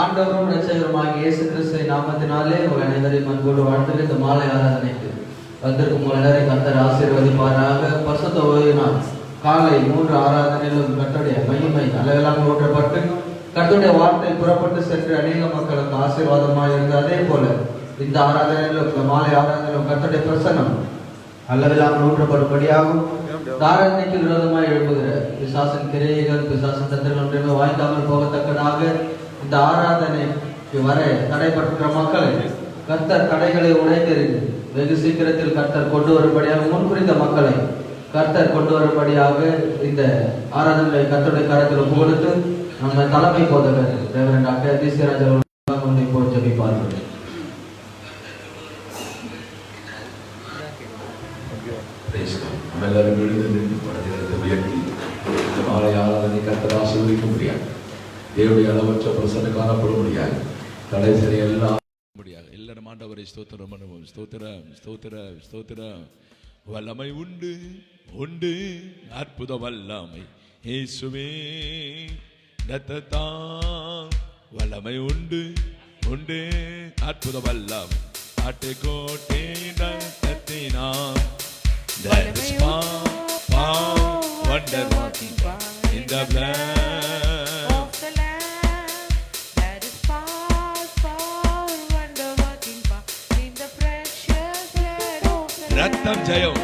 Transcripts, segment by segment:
ஆண்டவரும் இரட்சகருமாகிய இயேசு கிறிஸ்துவின் நாமத்தினாலே உங்கள் அனைவரையும் அன்போடு வாழ்த்துகிற இந்த மாலை ஆராதனைக்கு வந்திருக்கும் உங்கள் எல்லாரையும் கர்த்தர் ஆசீர்வதிப்பாராக. பரிசுத்த ஓய்வு நாள் காலை 3 ஆராதனையிலும் கர்த்தருடைய மகிமை அளவில்லாமல் ஊற்றப்பட்டு கர்த்தருடைய வார்த்தை புறப்பட்டு சென்று அநேக மக்களுக்கு ஆசீர்வாதமாக இருந்தது. அதே போல இந்த ஆராதனையிலும் மாலை ஆராதனையிலும் கர்த்தருடைய பிரசன்னம் அளவில்லாமல் ஊற்றப்படும்படியாகும். ஆராதனைக்கு விரோதமாக எழுப்புகிற பிசாசின் கிரியைகள் பிசாசின் தந்திரங்கள் வாய்க்காமல் போகத்தக்கதாக இந்த ஆராதனைக்கு வர தடைப்பட்ட மக்களை கர்த்தர் தடைகளை உடைத்தெறிந்து வெகு சீக்கிரத்தில் கர்த்தர் கொண்டு வரும்படியாக முன்குறித்த மக்களை கர்த்தர் கொண்டு வரும்படியாக இந்த ஆராதனை கர்த்தருடைய கரத்தில் கொடுத்து நம்ம தலைமை போதகர் ரெவரண்ட் டாக்டர் டிசிராஜ் அவர்கள் இப்போ ஜெபிப்பார்கள். எல்லாரும் எழுந்து உயர்த்தி இந்த மாலை ஆராதனை கர்த்தர் ஆசீர்வதிக்க முடியாது. தேவனுடைய அளவற்ற பிரசன்ன காணப்பட முடியாது. கடைசி எல்லாம் முடியாது. எல்லாரும் ஆண்டவரை ஸ்தோத்திரம் பண்ணுவோம். ஸ்தோத்திரம் ஸ்தோத்திரம் ஸ்தோத்திரம். வல்லமை உண்டு உண்டு அற்புத வல்லமை இயேசுவே ரத்தத்தாம். வல்லமை உண்டு உண்டு அற்புத வல்லமை Attukottai ரத்தத்தினாம். That is power, wonder working in the blood of the Lamb. That is power, wonder working in the precious blood of the Lamb. Rattam Jayam,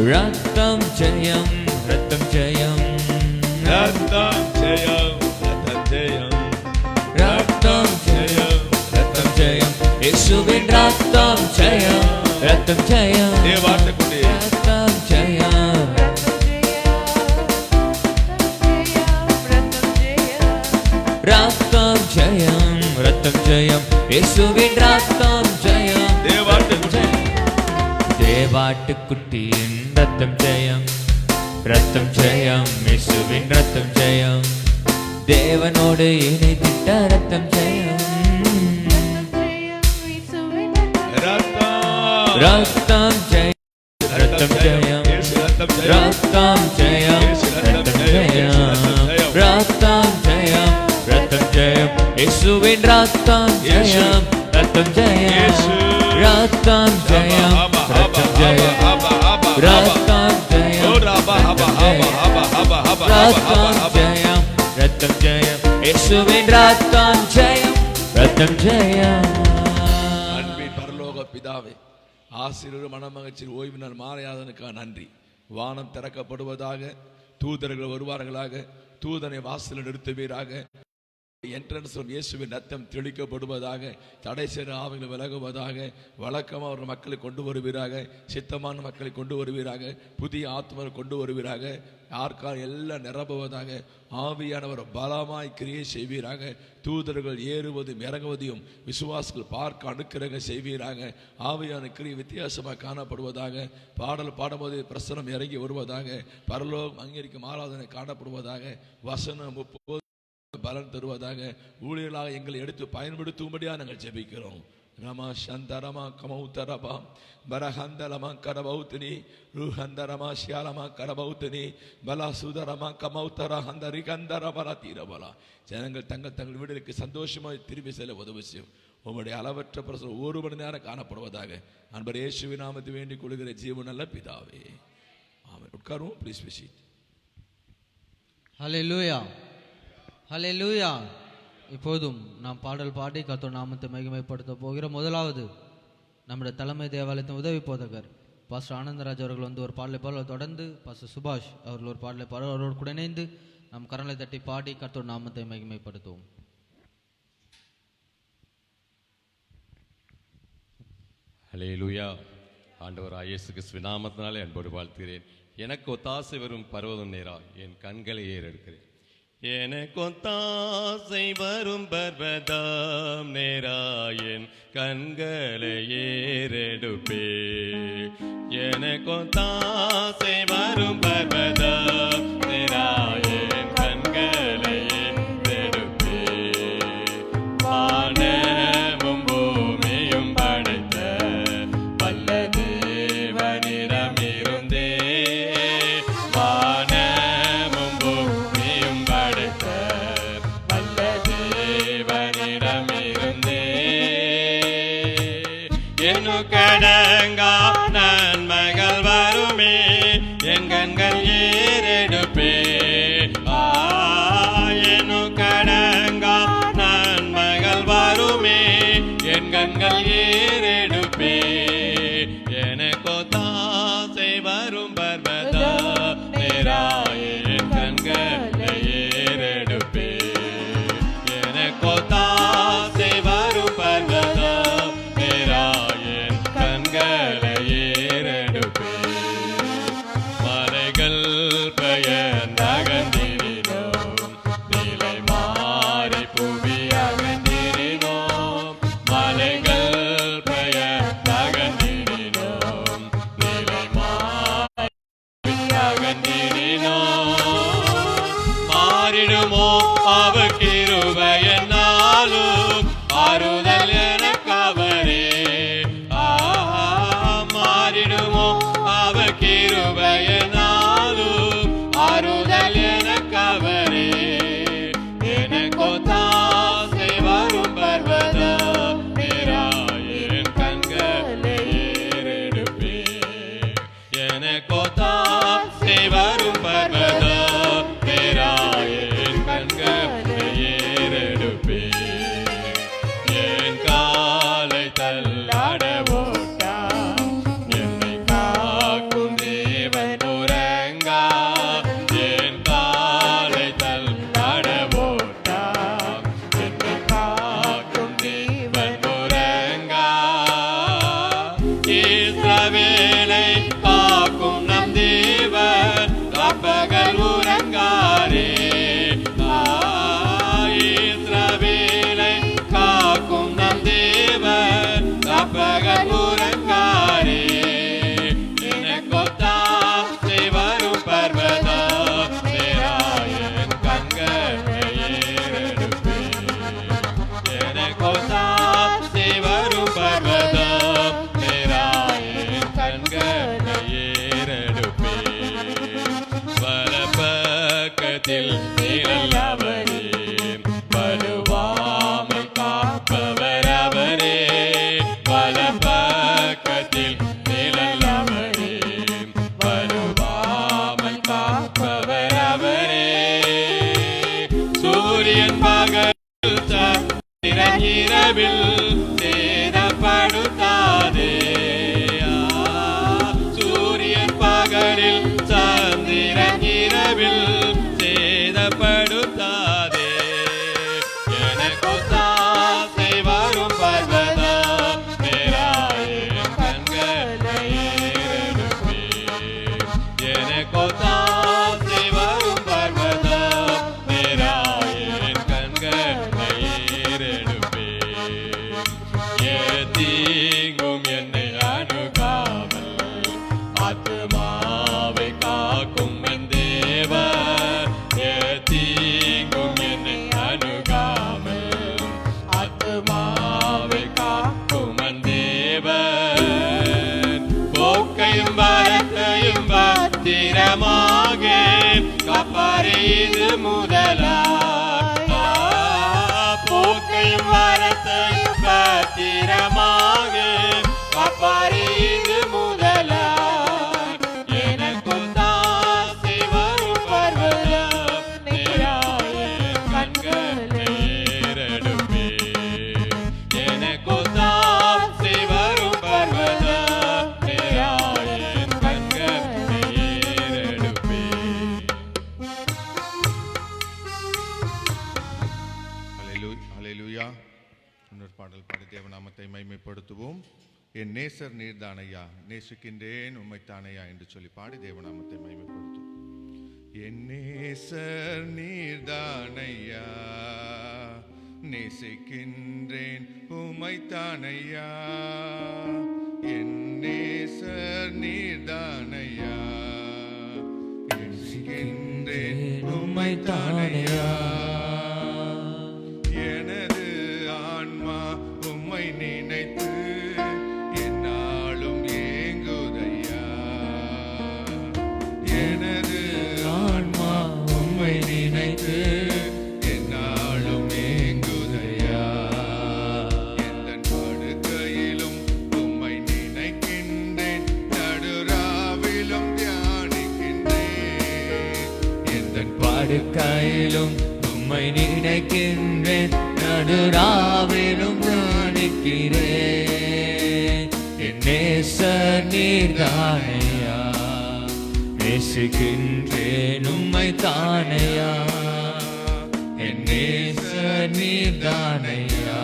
Rattam Jayam, Rattam Jayam, Rattam Jayam, Rattam Jayam, Rattam Jayam, Rattam Jayam, Yeshuviன் Rattam Jayam, Rattam Jayam, தேவாட்ட கொண்டே Rattam Jayam, Rattam Jayam, Rattam Jayam, Yeshuviன் Rattam Jayam, தேவாட்ட கொண்டே தேவாட்டுக்குட்டியின் ரத்தம் ஜெயம், ரத்தம் ஜெயம், இயேசுவின் ரத்தம் ஜெயம், தேவனோடு இணைத்திட்ட ரத்தம் ஜெயம். ரத்தம் ஜெயம், ரத்தம் ஜெயம், ரத்தம் ஜெயம், ரத்தம் ஜெயம், ரத்தம் ஜெயம், ரத்தம் ஜெயம், இயேசுவின் ரத்தம் ஜெயம், ரத்தம் ஜெயம், ரத்தம் ஜெயம், ரத்தம் ஜெயம், ரத்தம் ஜெயம், ரத்தம் ஜெயம், ரத்தம் ஜெயம், இயேசுவின் ரத்தம் ஜெயம், ரத்தம் ஜெயம். அன்பின் பரலோக பிதாவே, ஆசீர்வாத மனமகிழ்ச்சி ஓய்வு நாள் மாலையாதனுக்காக நன்றி. வானம் திறக்கப்படுவதாக, தூதர்கள் வருவார்களாக, தூதனை வாசலில் நிறுத்துவீராக, என்ட்ரன்ஸ் இயேசுவின் ரத்தம் தெளிக்கப்படுவதாக, தடை செய்த ஆவிகள் விலகுவதாக, வழக்கமாக அவர் மக்களை கொண்டு வருவீராக, சித்தமான மக்களை கொண்டு வருவீராக, புதிய ஆத்மாவை கொண்டு வருவீராக, யாருக்காக எல்லாம் நிரப்புவதாக, ஆவியானவர் பலமாய் கிரியை செய்வீராக, தூதர்கள் ஏறுவதும் இறங்குவதையும் விசுவாசிகள் பார்க்க அனுக்கிரக செய்வீராக, ஆவியான கிரியை வித்தியாசமாக காணப்படுவதாக, பாடல் பாடும்போது பிரசனம் இறங்கி வருவதாக, பரலோகம் அங்கீகரிக்கும் ஆராதனை காணப்படுவதாக, வசனம் பலன் தருவதாக, ஊழியர்களாக எங்களை எடுத்து பயன்படுத்தும்படியாக நாங்கள் ஜெபிக்கிறோம். ரமா சந்தரமா கமௌத்தரபா பரஹந்தலமா கரபௌத்தினி ருஹந்தரமா ஷியாலமா கரபௌத்தினி பலா சுதரமா கமௌத்தர ஹந்தரி கந்தரபலா தீரபலா. ஜனங்கள் தங்கள் வீடுகளுக்கு சந்தோஷமாக திரும்பி செல்ல உதவி செய்யும். உங்களுடைய அளவற்ற பிரசனம் 1 மணி நேரம் காணப்படுவதாக அன்பர் இயேசுவின் நாமத்தை வேண்டிக் கொள்கிற ஜீவன் நல்ல பிதாவே, ஆமென். உட்காருவோம், ப்ளீஸ் விசிட். ஹல்லேலூயா, ஹல்லேலூயா. இப்போதும் நாம் பாடல் பாடி கர்த்தர் நாமத்தை மகிமைப்படுத்த போகிறோம். முதலாவது நம்முடைய தலைமை தேவாலயத்தின் உதவி போதகர் பாஸ்டர் ஆனந்தராஜ் அவர்கள் வந்து ஒரு பாடலை பாட, தொடர்ந்து பாஸ்டர் சுபாஷ் அவர்கள் ஒரு பாடலை பாட, அவரோடு கூட இணைந்து நம் கரங்களை தட்டி பாடி கர்த்தர் நாமத்தை மகிமைப்படுத்துவோம். ஹல்லேலூயா. ஆண்டவராகிய இயேசு கிறிஸ்துவின் நாமத்தினாலே அன்போடு வாழ்த்துகிறேன். எனக்கு ஒத்தாசை வரும் பர்வதம் நேரா என் கண்களை ஏறெடுக்கிறேன். எனக்கு ஒத்தாசை வரும் பர்வதம் நேரா என் கண்களை ஏறெடுப்பே. எனக்கு ஒத்தாசை வரும் பர்வதம் நேரா என் கண்களை ஏறெடுப்பே. வானமும் பூமியும் படைத்த வல்ல தேவனிடம் இருந்தே, வானமும் பூமியும் படைத்த வல்ல தேவனிடம் எண்ணுக்கடங்கா நன்மைகள் வருமே என் கண்கள் ஏறெடுப்பே எண்ணுக்கடங்கா நன்மைகள் வருமே என் கண்கள் ஏறெடுப்பே எனக்கோ தாசை வரும் பர்வத நேராயன் கண்களை ஏறெடுப்பே எனக்கோ தாசை வரும் பர்வத நேராயன் கண்களை ஏறெடுப்பே மலைகள் பெயர்ந்தகன்றினோம் நிலை மாறி புவி அகன்றினோம் மலைகள் பெயர்ந்தகன்றினோம் நிலை மாறி அகன்றினோம் மாறிடுமோ அவ கிருபையினாலும் ஆறுதல் எனக்கவரே மாறிடுமோ அவ கிருபையினாலும் ஆறுதல் எனக்கவரே எனக்கோ தாசை வரும் பர்வத நேராயன் கண்களை ஏறெடுப்பே எனக்கோ தாசை வரும் பர்வத நேராயன் கண்களை ஏறெடுப்பே என் காலை தள்ளாட போட்டான் என்னை காக்கும் தேவன் உறங்கா என் காலை தள்ளாட போட்டான் என்னை காக்கும் தேவன் உறங்கா இஸ்ரவேலை காக்கும் நம் தேவன் ராப்பகல் உறங்காரே இஸ்ரவேலை காக்கும் நம் தேவன் ராப்பகல் உறங்காரே எனக்கோ தாசை வரும் பர்வத நேராயன் கண்களை ஏறெடுப்பே எனக்கோ தாசை வரும் பர்வத நேராயன் கண்களை ஏறெடுப்பே வலப்பக்கத்தில் நீரல்லவரே வலுவாமல் காப்பவர் அவரே வலப்பக்கத்தில் நீரல்லவரே வலுவாமல் காப்பவர் அவரே சூரியன் பகலில் சந்திரன் இரவில் சேதப்படுத்தாதே சூரியன் பகலில் சந்திரன் இரவில் சேதப்படுத்தாதே எனக்கோ தாசை வரும் பர்வத நேராயன் கண்களை ஏறெடுப்பே எனக்கோ தாசை வரும் பர்வத நேராயன் கண்களை ஏறெடுப்பே தீங்கும் என்னை அணுகாமல் ஆத்துமாவை காக்கும் என் தேவன் தீங்கும் என்னை அணுகாமல் ஆத்துமாவை காக்கும் என் தேவன் போக்கையும் வரத்தையும் பத்திரமாக காப்பாரே இது முதலாய் போக்கையும் வரத்தையும் பத்திரமாக காப்பாரே இது முதலாய் எனக்கோ தாசை வரும் பர்வத நேராயன் கண்களை ஏறெடுப்பே எனக்கோ தாசை வரும் பர்வத நேராயன் கண்களை ஏறெடுப்பே ஹல்லேலூயா. இன்னொரு பாடல் பாடி தேவநாமத்தை மகிமைப்படுத்துவோம். என் நேசர் நீர்தானையா, நேசிக்கின்றேன் உம்மைத்தானையா என்று சொல்லி பாடி தேவநாமத்தை மகிமைப்படுத்துவோம். என் நேசர் நீர்தானையா, நேசிக்கின்றேன் உம்மைத்தானையா. என் நேசர் நீர்தானையா, நேசிக்கின்றேன் உம்மைத்தானையா. எனது ஆன்மா உம்மை நினைத்து என்னாலும் ஏங்குதையா. எனது ஆன்மா உம்மை நினைத்து என்னாலும் ஏங்குதையா. எந்தன் படுக்கையிலும் உம்மை நாளிலும் உம்மை நினைக்கின்றேன், நடுராவிலும் நினைக்கிறேன். என் நேசர் நீர்தானையா, நேசிக்கின்றேன் உம்மை தானையா. என் நேசர் நீர்தானையா,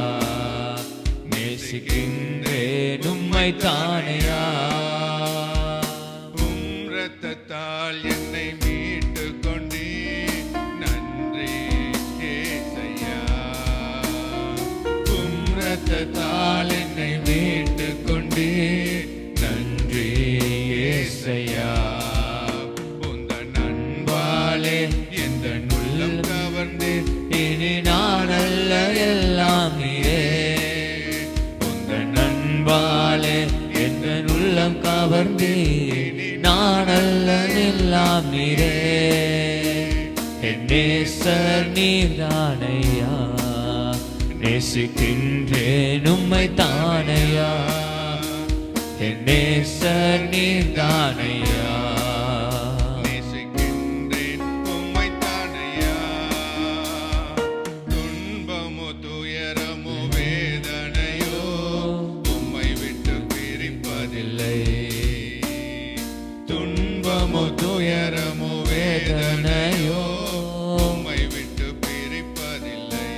நேசிக்கின்றேன் உம்மை தானையா. இரத்தத்தால் என்னை மீட்டு கொண்டே நன்றி ஏசையா. இரத்தத்தால் என்னை மீட்டு கொண்டே நன்றி ஏசையா. உந்தன் அன்பாலே எந்த உள்ளம் கவர்ந்து இனி நான் அல்ல எல்லாம் நீரே. உந்தன் அன்பாலே எந்த உள்ளம் கவர்ந்து நான் அல்ல எல்லாம் நீரே. என் நேசர் நீர்தானையா, நேசிக்கின்றேன் உம்மை தானையா. என் நேசர் நீர்தானையா, நேசிக்கின்றேன் உம்மை தானையா. துன்பமோ துயரமோ வேதனையோ உம்மை விட்டு பிரிப்பதில்லை. துன்பமோ துயரமோ வேதனையோ உம்மை விட்டு பிரிப்பதில்லை.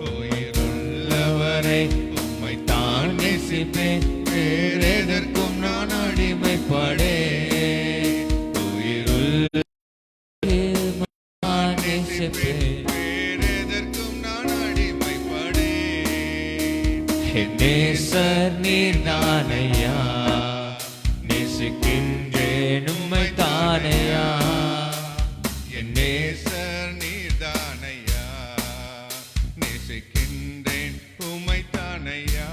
உயிருள்ளவரை உம்மை தான் நேசிப்பேன், வேறெதற்கும் நான் அடிமைப்படேன். உயிருள்ள நேசிப்பேன், வேறெதற்கும் நான் அடிமைப்படேன். என் நேசர் நீர்தானையா, நேசிக்கின்றேன் உம்மை தானையா. என் நேசர் நீர்தானையா, நேசிக்கின்றேன் உம்மை தானையா.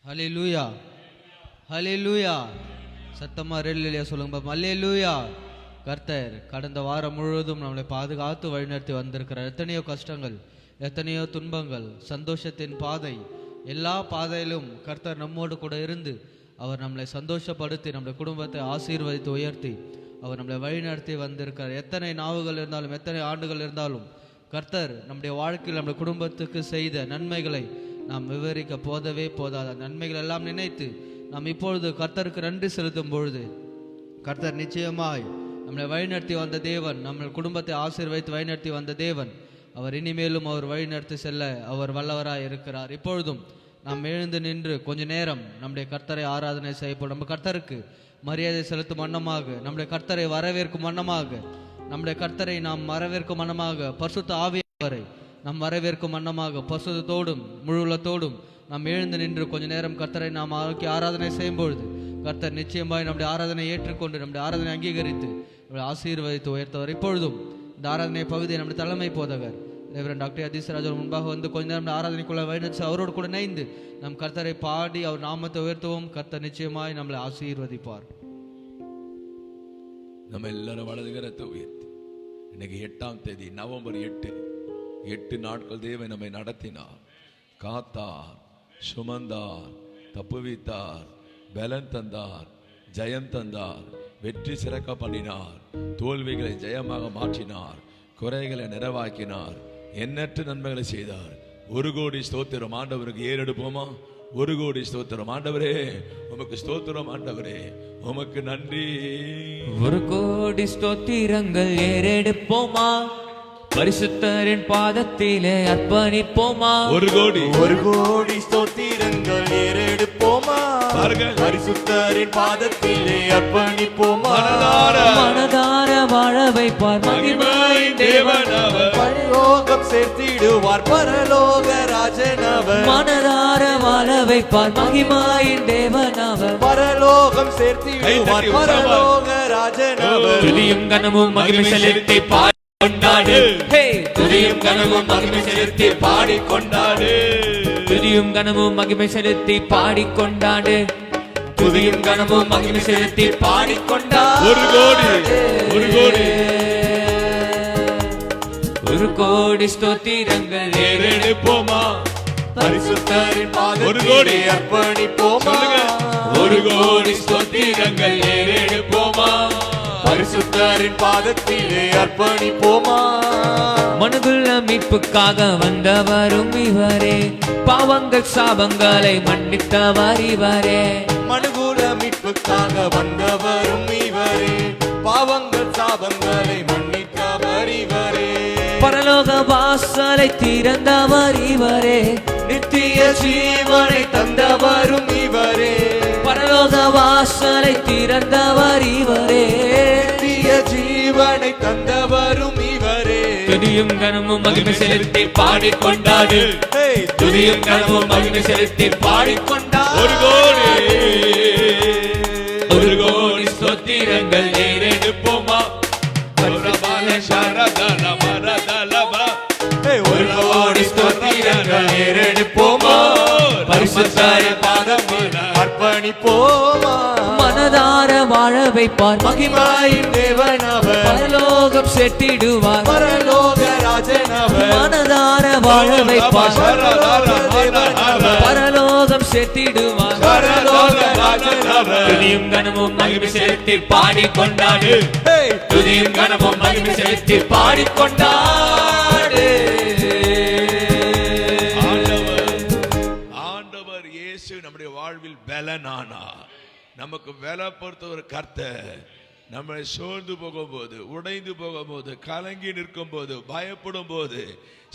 ஹல்லேலூயா, ஹல்லேலூயா. சத்தமா ரெல்லையா சொல்லுங்க பாப்போம். ஹல்லேலூயா. கர்த்தர் கடந்த வாரம் முழுவதும் நம்மளை பாதுகாத்து வழிநடத்தி வந்திருக்கிறார். எத்தனையோ கஷ்டங்கள், எத்தனையோ துன்பங்கள், சந்தோஷத்தின் பாதை, எல்லா பாதையிலும் கர்த்தர் நம்மோடு கூட இருந்து அவர் நம்மளை சந்தோஷப்படுத்தி நம்முடைய குடும்பத்தை ஆசீர்வதித்து உயர்த்தி அவர் நம்மளை வழிநடத்தி வந்திருக்கிறார். எத்தனை நாவுகள் இருந்தாலும், எத்தனை ஆண்டுகள் இருந்தாலும் கர்த்தர் நம்முடைய வாழ்க்கையில் நம்முடைய குடும்பத்துக்கு செய்த நன்மைகளை நாம் விவரிக்க போதவே போதாத நன்மைகள் எல்லாம் நினைத்து நாம் இப்பொழுது கர்த்தருக்கு நன்றி செலுத்தும் பொழுது கர்த்தர் நிச்சயமாய் நம்மளை வழிநடத்தி வந்த தேவன், நம்ம குடும்பத்தை ஆசீர்வதித்து வழிநடத்தி வந்த தேவன், அவர் இனிமேலும் அவர் வழிநடத்தி செல்ல அவர் வல்லவராய் இருக்கிறார். இப்பொழுதும் நாம் எழுந்து நின்று கொஞ்ச நேரம் நம்முடைய கர்த்தரை ஆராதனை செய்யப்படும். நம்ம கர்த்தருக்கு மரியாதை செலுத்தும் வண்ணமாக, நம்முடைய கர்த்தரை வரவேற்கும் வண்ணமாக, நம்முடைய கர்த்தரை நாம் வரவேற்கும் வண்ணமாக, பரிசுத்த ஆவியானவரை நாம் வரவேற்கும் வண்ணமாக பரிசுத்தத்தோடும் முழு உள்ளத்தோடும் நாம் எழுந்து நின்று கொஞ்ச நேரம் கர்த்தரை நாம் ஆராதனை செய்யும் பொழுது கர்த்தர் நிச்சயமாய் நம்முடைய ஆராதனை ஏற்றுக்கொண்டு நம்முடைய ஆராதனை அங்கீகரித்து ஆசீர்வதித்து உயர்த்தவர். இப்பொழுதும் இந்த ஆராதனை பகுதியை நம்முடைய தலைமை போதகர் ரெவரண்ட் டாக்டர் அதிசராஜர் முன்பாக வந்து கொஞ்ச நேரம் ஆராதனைக்குள்ள வழிநடத்தி அவரோடு கூட இணைந்து நம் கர்த்தரை பாடி அவர் நாமத்தை உயர்த்துவோம். கர்த்தர் நிச்சயமாய் நம்மளை ஆசீர்வதிப்பார். நம்ம எல்லாரும் வலதுகரத்தை உயர்த்தி இன்னைக்கு 8ஆம் தேதி நவம்பர் 8 நாட்கள் தேவன் நம்மை நடத்தினார், காத்தார், சுமந்தார், தப்புவித்தார், பலன் தந்தார், ஜெயம் தந்தார், வெற்றி சிறக்க பண்ணினார், தோல்விகளை ஜெயமாக மாற்றினார், குறைகளை நிறைவாக்கினார், எண்ணற்ற நன்மைகளை செய்தார். 1 கோடி ஸ்தோத்திரம் ஆண்டவருக்கு ஏறெடுப்போமா? 1 கோடி ஸ்தோத்திரம் ஆண்டவரே, உமக்கு ஸ்தோத்திரம் ஆண்டவரே, உமக்கு நன்றி. 1 கோடி ஸ்தோத்திரங்கள் ஏறெடுப்போமா, பரிசுத்தரின் பாதத்திலே அர்ப்பணிப்போமா. 1 கோடி 1 கோடி ஸ்தோத்திரங்கள் ஏறெடுப்போமா, பரிசுத்தரின் பாதத்திலே அர்ப்பணிப்போமா. மனதார வாழ வைப்பார் மகிமையின் தேவன் அவர், பரலோகம் சேர்த்திடுவார் பரலோக ராஜன் அவர். மனதார வாழ வைப்பார் மகிமையின் தேவன் அவர், பரலோகம் சேர்த்திடுவார் பரலோக ராஜன் அவர். துதியும் கனமும் மகிமை செலுத்தி கொண்டாடு, துதியும் கனமும் மகிமை செலுத்தி பாடிக்கொண்டாடு, துதியும் கனமும் மகிமை செலுத்தி பாடிக்கொண்டாடு, துதியும் கனமும் மகிமை செலுத்தி பாடிக்கொண்டாடு. 1 கோடி 1 கோடி 1 கோடி ஸ்தோத்திரங்கள் ஏறெடுப்போமா, பரிசுத்தரின் 1 கோடி பாதத்திலே அர்ப்பணிப்போமா. 1 கோடி ஸ்தோத்திரங்கள் ஏறெடுப்போமா, பரிசுத்த பரிசுத்தரின் பாதத்திலே அர்ப்பணிப்போமா. மனுகுல மீட்புக்காக வந்தவரும் இவரே, பாவங்கள் சாபங்களை மன்னித்தவர் இவரே. மனுகுல மீட்புக்காக வந்தவரும் இவரே, பாவங்கள் சாபங்களை மன்னித்தவர் இவரே. பரலோக வாசலை திறந்தவர் இவரே, நித்திய ஜீவனை தந்தவரும் இவரே. பரலோக வாசலை திறந்தவர் இவரே. நித்திய ஜீவனை தந்தவரும் இவரே. துதியும் கனமும் மகிமை செலுத்தி பாடிக்கொண்டாடு, துதியும் கனமும் மகிமை செலுத்தி பாடிக்கொண்டாடு. ஒரு கோடி ஸ்தோத்திரங்கள் ஏறெடுப்போமா. ஒரு கோடி ஸ்தோத்திரங்கள் ஏறெடுப்போமா. பரிசுத்தரின் பாதம் அர்ப்பணிப்போமா. மனதார வாழ வைப்பார் மகிமாயின் தேவனவர், பரலோகம் செட்டிடுவார். பரலோக ராஜனவர், மனதார வாழ வைப்பார் பரலோகம் செட்டிடுவார். பரலோக ராஜனவர். துதியும் கனமும் மகிமை செலுத்தி பாடிக்கொண்டாடு, துதியும் கனமும் மகிமை செலுத்தி பாடிக்கொண்டாடு. ஆண்டவர் இயேசு நம்முடைய வாழ்வில் பலனானா. நமக்கு பலப்படுத்த ஒரு கர்த்தர். நம்மளை சோர்ந்து போகும்போது, உடைந்து போகும்போது, கலங்கி நிற்கும் போது, பயப்படும் போது,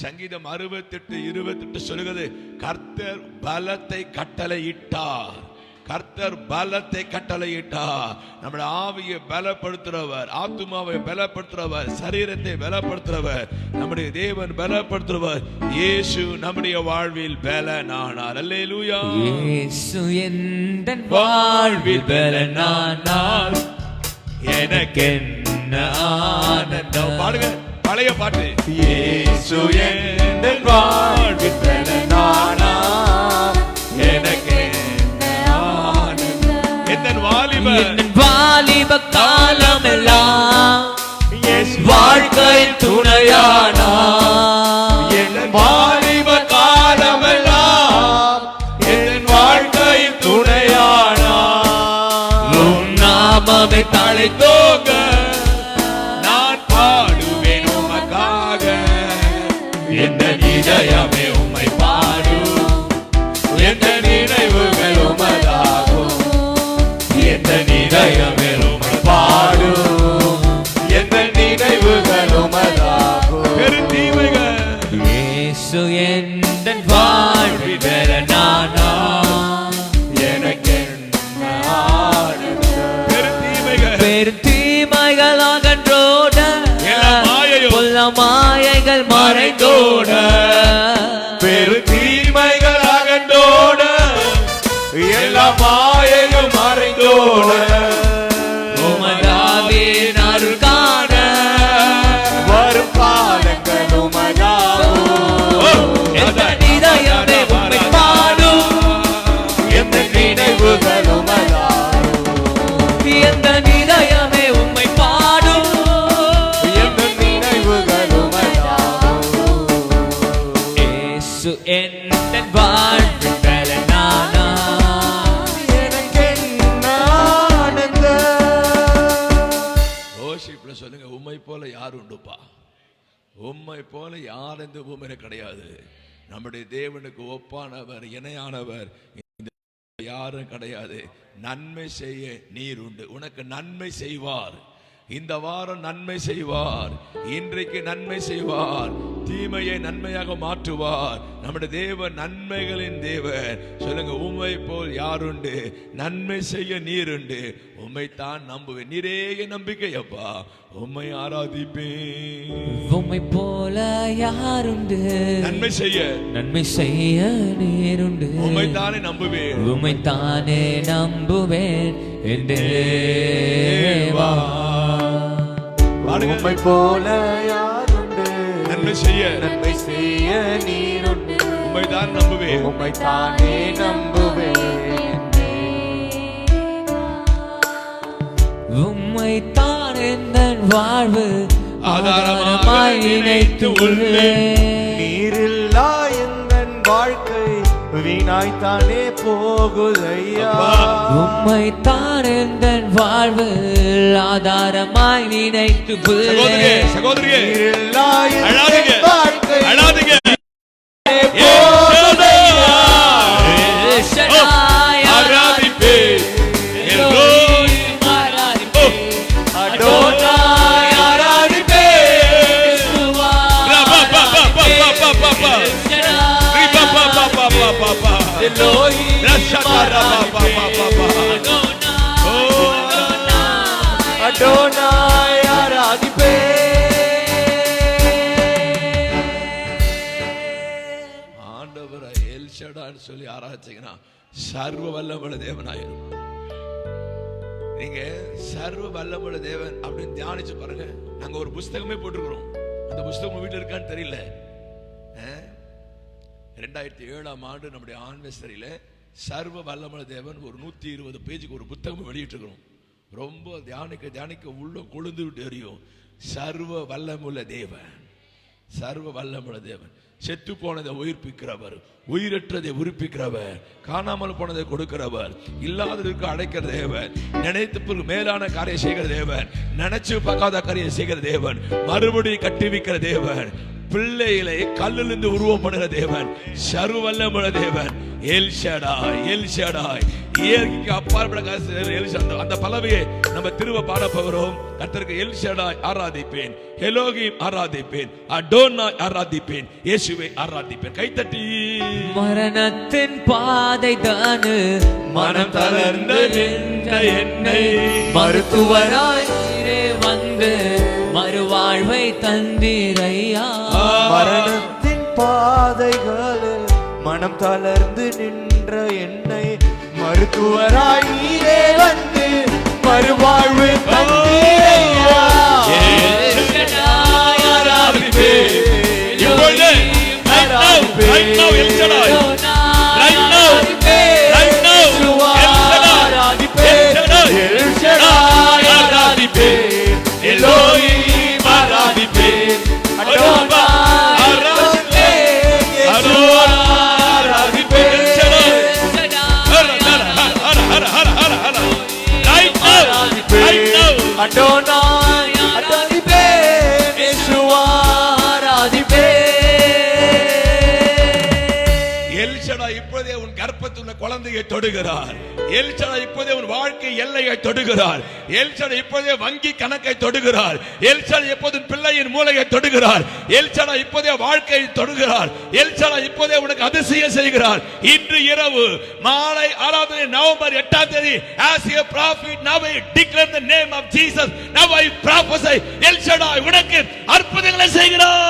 சங்கீதம் 68:28 சொல்லுகிறது, கர்த்தர் பலத்தை கட்டளையிட்டார். கர்த்தர் பலத்தை கட்டளையிட்டார். நம்முடைய ஆவியை பலப்படுத்துறவர், ஆத்துமாவை பலப்படுத்துறவர், சரீரத்தை பலப்படுத்துறவர், நம்முடைய தேவன் பலப்படுத்துறவர். இயேசு நம்முடைய வாழ்வில் பலனானார். அல்லேலூயா. இயேசு எந்தன் வாழ்வில் பலனானார், எனக்கென்ன ஆனந்தம். பாடுங்க பழைய பாட்டு. இயேசு எந்தன் வாழ்வில் பலனானார், எனக்கென்ன ஆனந்தம். எந்தன் வாலிப காலமெல்லாம் வாழ்க்கையின் துணையானார். என் வாலிப காலமெல்லாம் என் வாழ்க்கையின் துணையானார். உம் நாமமே தழைத்தோங்க நான் பாடுவேன் உமக்காக. எந்த இதயமே உம்மை பாடும், எந்த நினைவுகள் உமதாகும். எந்த இதயமே உம்மை பாடும், எந்த நினைவுகள் உமதாகும். பெருந்தீமைகள் இயேசு எந்தன் வாழ்வில் பலனானார், எனக்கென்ன ஆனந்தம். பெருந்தீமைகள் பெருந்தீமைகள் அகன்றோட, எல்லா மாயையும் கொல்ல மாயைகள் மறைந்தோட, பெருந்தீமைகள் அகன்றோட, எல்லா மாயையும் மறைந்தோட. உமதாவின் அருள் காண வரும் காலங்கள் உமதாகும். எந்த இதயமே உம்மை பாடும், எந்த நினைவுகள் உமதாகும். எந்த இதயமே உம்மை பாடும். எந்த நினைவுகள் உமதாகும். இயேசு எந்தன் வாழ்வில் பலனானார், எனக்கென்ன ஆனந்தம். ஓஷிப்ல சொல்லுங்க, உம்மை போல யார் உண்டுப்பா? உம்மை போல யார் இந்த பூமியில கிடையாது. நம்முடைய தேவனுக்கு ஒப்பானவர், இணையானவர் யாரும் கிடையாது. நன்மை செய்ய நீர் உண்டு. உனக்கு நன்மை செய்வார். இந்த வாரம் நன்மை செய்வார். இன்றைக்கு நன்மை செய்வார். தீமையை நன்மையாக மாற்றுவார். நம்முடைய தேவன் நன்மைகளின் தேவன். சொல்லுங்க, உம்மை போல் யாருண்டு? நன்மை செய்ய நீர் உண்டு. உம்மைத்தான் நம்புவேன். நீரே நம்பிக்கை அப்பா. உம்மை ஆராதிப்பேன். உம்மை போல யாருண்டு? நன்மை செய்ய நேருண்டு. உம்மைத்தானே நம்புவேன். உம்மைத்தானே நம்புவேன் என் தேவா. பாடுங்க. உம்மை போல யாருண்டு? நன்மை செய்ய நீருண்டு. உம்மைத்தான் நம்புவேன். உம்மைத்தானே நம்புவேன். உம்மைத்தான் எந்தன் வாழ்வு ஆதாரமாய் நினைத்து உள்ளேன். நீரில்லா எந்தன் வாழ்க்கை வீணாய்த்தானே போகுதையா. உம்மை தான் எந்தன் வாழ்வில் ஆதாரமாய் நினைத்து சகோதரியே, சகோதரியே, இல்லா என் அழாதீங்க, வாழ்க்கை அழாதீங்க. போகுதையா. எல் ஷடாய் ஆராதிப்பேன், எல்லோரும் ஆராதிப்பேன், அடோனாய் ஆராதிப்பேன். யெகோவா பா. எல் ஷடாய் பா. எல்லோரும் அடோனாய் ஆராதிப்பேன். ஆண்டவரை எல் ஷடான்னு சொல்லி ஆராய்ச்சிங்கன்னா சர்வ வல்லமுள்ள தேவனாயிரும். நீங்க சர்வ வல்லமுள்ள தேவன் அப்படின்னு தியானிச்சு பாருங்க. நாங்க ஒரு புஸ்தகமே போட்டுக்கிறோம். அந்த புஸ்தகம் வீட்டில் இருக்கான்னு தெரியல. 2007 நம்முடைய ஆன்வெஸ்டரியில சர்வ வல்லமுள்ள தேவன் ஒரு 120 பேஜுக்கு ஒரு புத்தகம் வெளியிட்டு இருக்கிறோம். ரொம்ப தியானிக்க உள்ள கொழுந்து விட்டு எரியும். சர்வ வல்லமுள்ள தேவன், சர்வ வல்லமுள்ள தேவன். செத்து போனதை உயிர்ப்பிக்கிறவர், உயிரற்றதை உயிர்ப்பிக்கிறவர், காணாமல் போனதை கொடுக்கிறவர், இல்லாததற்கு அழைக்கிற தேவன், நினைத்து மேலான காரியம் செய்கிற தேவன், நினைச்சு பார்க்காத காரியம் செய்கிற தேவன், மறுபடியும் கட்டுவிக்கிற தேவன், பிள்ளைகளை கல்லிலிருந்து உருவம் பண்ணுகிற தேவன், சர்வ வல்லமுள்ள தேவன். எல் ஷடாய், எல் ஷடாய், இயற்கைக்கு அப்பாற்பட்ட எல் ஷடாய். அந்த பலவையை நம்ம திரும்ப பாட போகிறோம். கர்த்தருக்கு எல் ஷடாய் ஆராதிப்பேன், எலோகிம் ஆராதிப்பேன், அடோனாய் ஆராதிப்பேன், இயேசுவை ஆராதிப்பேன். கைத்தட்டி. மரணத்தின் பாதை தானு மனம் தளர்ந்து நின்ற என்னை மருத்துவராய் வந்து மறுவாழ்வை தந்தீரையா. மரணத்தின் பாதைகளில் மனம் தளர்ந்து நின்ற என்னை மருத்துவராய் நீரே வந்து மறுவாழ்வு தந்தீரையா. எல்லோரும் ஆராதிப்பேன். அடோனாய் ஆராதிப்பேன், இயேசுவா ஆராதிப்பேன். எல் ஷடாய் இப்போதே உன் கர்ப்பத்தில் உள்ள குழந்தையை தொடுகிறார். எல் ஷடாய் இப்போதே உன் வாழ்க்கை எல்லையை தொடுகிறார். எல் ஷடாய் இப்போதே வங்கி கணக்கை தொடுகிறார். எல் ஷடாய் இப்போது பிள்ளையின் மூளையை தொடுகிறார். எல் ஷடாய் இப்போதே வாழ்க்கையை தொடுகிறார். எல் ஷடாய் இப்போதே உனக்கு அதிசயம் செய்கிறார். இன்று இரவு மாலை ஆராதனை நவம்பர் 8ஆம் தேதி, as a prophet now I declare the name of Jesus, now I prophesy, L Shaddai உனக்கு அற்புதங்களை செய்கிறார்.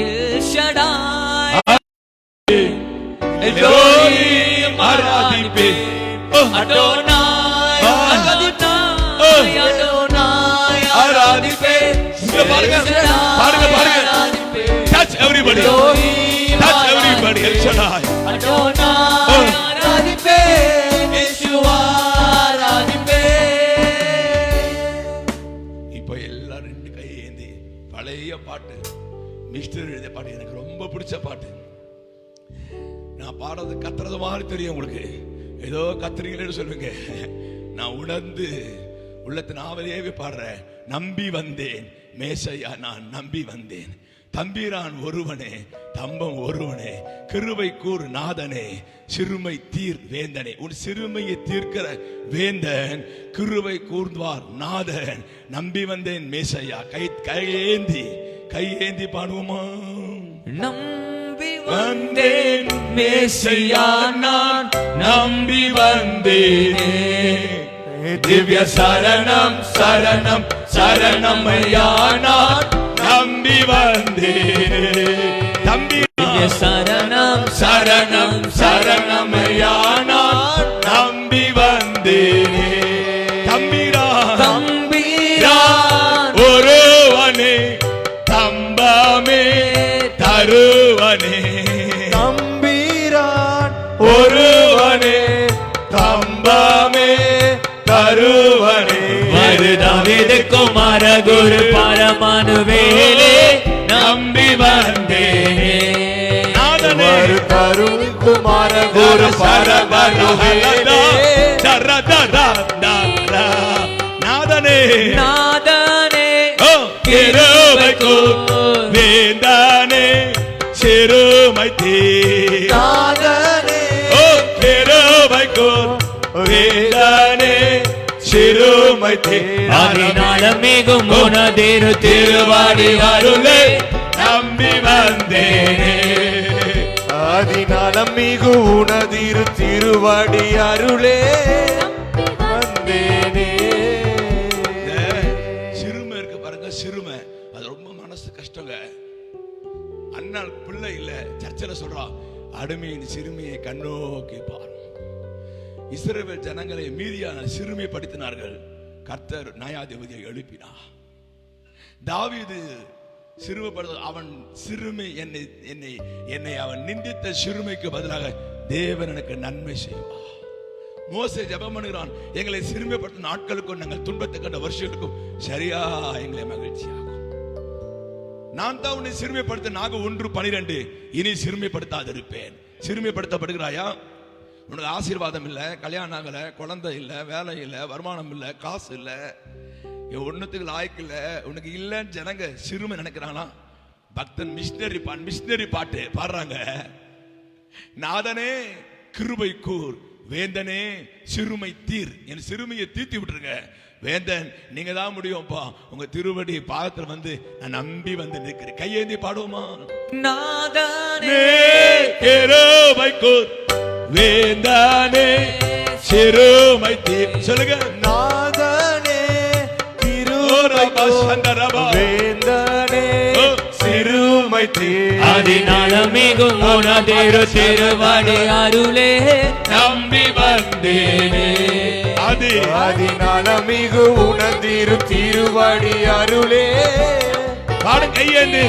எல் ஷடாய் எல்லோரும் ஆராதிப்பேன். அடோனாய் அடோனாய் அடோனாய் ஆராதிப்பேன். பாருங்க பாருங்க பாருங்க. Touch everybody. Touch everybody. El Shaddai. Adonai ஆராதிப்பேன், இயேசுவா ஆராதிப்பேன். இப்போ எல்லாரும் ரெண்டு கை ஏந்தி பழைய பாட்டு, மிஸ்டர் எழுதிய பாட்டு, எனக்கு ரொம்ப பிடிச்ச பாட்டு. நான் பாடுறது கத்துறது மாதிரி தெரியும் உங்களுக்கு. ஏதோ கத்துறீங்களேன்னு சொல்லுங்க. நான் உணர்ந்து உள்ளத்தின் ஆவலையே பாடுறேன். நம்பி வந்தேன் மேசையா, நான் நம்பி வந்தேன். தம்பிரான் ஒருவனே, தம்பம் ஒருவனே, கிருபை கூர் நாதனே, சிறுமை தீர் வேந்தனே. உன் சிறுமையை தீர்க்கிற வேந்தன், கிருபை கூர்ந்தார் நாதன். நம்பி வந்தேன் மேசையா. கையேந்தி பாடுவோமா? நம்பி வந்தேன் மேசையா, நான் நம்பி வந்தேனே. திவ்ய சரணம் சரணம் சரணம் ஐயா, நான் நம்பி வந்தேனே. தம்பி சரணம் சரணம் சரணம் ஐயா, நான் நம்பி வந்தேனே. தம்பிரான் ஒருவனே, தம்பமே தருவனே. தம்பிரான் ஒருவனே, தம்பமே தருவனே. தாவீது குமார குரு பரமானுவேலே நம்பி வந்தேனே. நாதனே ஒரு பரபரவேலே நாதனே நாதனே கிருபைக்கு வேந்தனே சிறுமை தீர் நாதனே கிருபைக்கு வேந்தனே சிறுமை தீர் ஆதிநாளம் மிகும் உனதிரு திருவாடி அருளே நம்பி வந்தேனே ஆதிநாளம் மிகு உனதிரு திருவாடி அருளே வந்தேனே. சிறுமை இருக்கு பாருங்க, சிறுமை அது ரொம்ப மனசு கஷ்டங்க. அண்ணால் பிள்ளை இல்ல, சர்ச்சில் சொல்றா அடிமையின் சிறுமியை கண்ணோக்கி பார். இஸ்ரவேல் ஜனங்களை மீதியான சிறுமைப்படுத்தினார்கள். கர்த்தர் நியாயாதிபதியை எழுப்பினார். தாவீது சிறுமைப்படுத்த அவன் சிறுமை என்னை அவன் நிந்தித்த சிறுமைக்கு பதிலாக தேவன் எனக்கு நன்மை செய்வார். மோசே ஜெபம் பண்ணுகிறான், எங்களை சிறுமைப்படுத்த நாட்களுக்கும் நாங்கள் துன்பத்தை கண்ட வருஷங்களுக்கும் சரியா எங்களை மகிழ்ச்சியாகும். நான் தான் உன்னை சிறுமைப்படுத்த நாக 1:12 இனி சிறுமைப்படுத்தாது இருப்பேன். சிறுமைப்படுத்தப்படுகிறாயா? உனக்கு ஆசீர்வாதம் இல்லை, கல்யாணம் ஆகலை, குழந்தை இல்லை, வேலை இல்லை, வருமானம் இல்லை, காசு இல்லை, ஒன்னுத்துக்கு லாய்க்கு இல்லை, உனக்கு இல்லைன்னு ஜனங்க சிறுமை நினைக்கிறானா? பக்தன் மிஷினரி பாட்டு பாடுறாங்க. நாதனே கிருபை கூர், வேந்தனே சிறுமை தீர், என் சிறுமையை தீர்த்தி விட்டுருங்க. வேந்தன் நீங்க தான் முடியும்ப்பா, உங்க திருவடி பாதத்தில் வந்து நான் நம்பி வந்து நிற்கிறேன். கையேந்தி பாடுவோமா? நாதனே கிருபை கூர், வேந்தனே சிறுமை தீர். சொல்லுங்க. நாதனே திருவாடி வேந்தனே சிறுமை தீர். ஆதிநாளம் மிகும் உனதிரு திருவாடி அருளே நம்பி வந்தேனே. ஆதிநாளம் மிகு உனதிரு திருவாடி அருளே பாடு கையேந்து.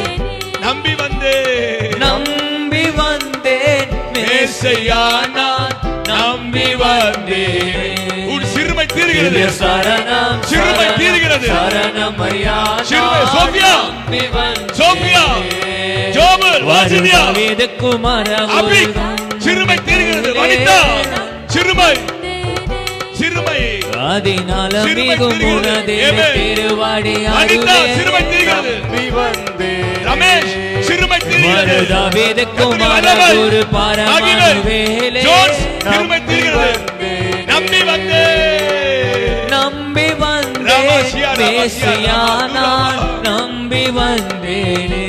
நம்பி வந்தேன், நம்பி வந்தேன் மேசையா நான் நம்பி வந்தேன். உன் சிறுமை தீர்கிறது, சரணம் சிறுமை தீர்கிறது. சரணம் ஐயா சிறுமை சோபியா, நம்பி வந்தேன். சோபியா, ஜோபல், வாசினியா, குமார அபி சிறுமை தீர்கிறது. வனிதா சிறுமை, சிறுமை ஆதிநாளம் மிகும் உனதிரு திருவாடி வனிதா அருளே சிறுமை தீர்கிறது. நம்பி வந்தேன். ரமேஷ் சிறுமை தீர்கிறது. தாவீது குமார குரு பரமவேலே ஜோன்ஸ் சிறுமை தீர்கிறது. நம்பி வந்தேன், நம்பி வந்தேன் மேசியா நான் நம்பி வந்தேனே.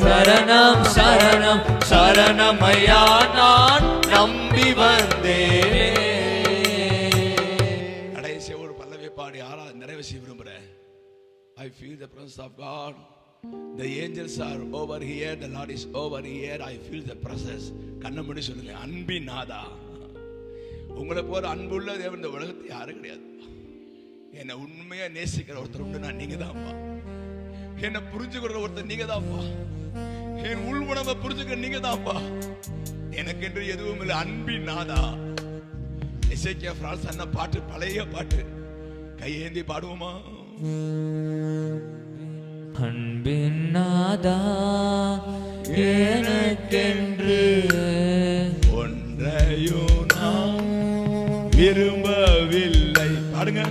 சரணம் சரணம் சரணம் ஐயா நான் நம்பி வந்தேனே. கடைசி ஒரு பல்லவி பாடி நிறைவு செய்ய விரும்புகிறேன். I feel the presence of God. The angels are over here, the Lord is over here. I feel the presence. கண்ண மூடி சொல்லுங்க, அன்பின் நாதா. உங்களை போற அன்புள்ள தேவன் இந்த உலகத்தில் யாரும் கிடையாது. என்னை உண்மையா நேசிக்கிற ஒருத்தர் உண்டு, நீங்க தான்ப்பா. என்னை புரிஞ்சுக்கிற ஒருத்தர் நீங்க தான்ப்பா. என் உள் உணவை புரிஞ்சுக்கிற நீங்க தான்ப்பா. எனக்கு என்று எதுவும் இல்லை. அன்பின் நாதா. எசேக்கியா பிரான்ஸ் அண்ணா பாட்டு, பழைய பாட்டு, கையேந்தி பாடுவோமா? அன்பின் நாதா எனக்கென்று ஒன்றையும் நான் விரும்பவில்லை. பாடுங்க.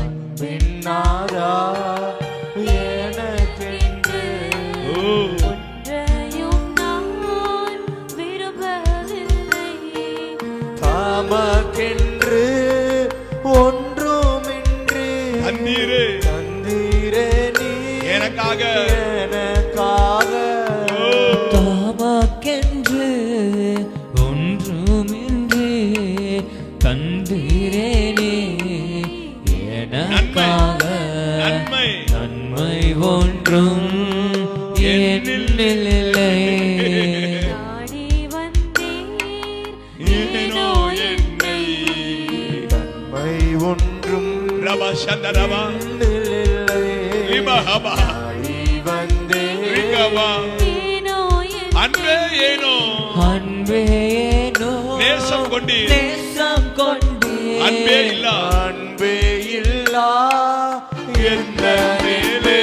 அன்பின் நாதா எனக்கென்று ஒன்றையும் நான் விரும்பவில்லை. தமக்கென்று ஒன்றுமின்றி தந்தீரே நீ எனக்காக தமக்கென்று ஒன்றுமின்றி தந்தீரே நீ எனக்காக. நன்மை ஒன்றும் என்னில் இல்லை. நாடி வந்தீர் ஏனோ என்னை நன்மை ஒன்றும் ரபா சந்தரபா என்னில் இல்லை. ரிபஹபா நாடி வந்தேன் ரிகபா. ஏனோ அன்பே ஏனோ, அன்பே ஏனோ நேசம் கொண்டீர். நேசம் கொண்டீர். அன்பே இல்லா, அன்பே இல்லா என்ன மேலே.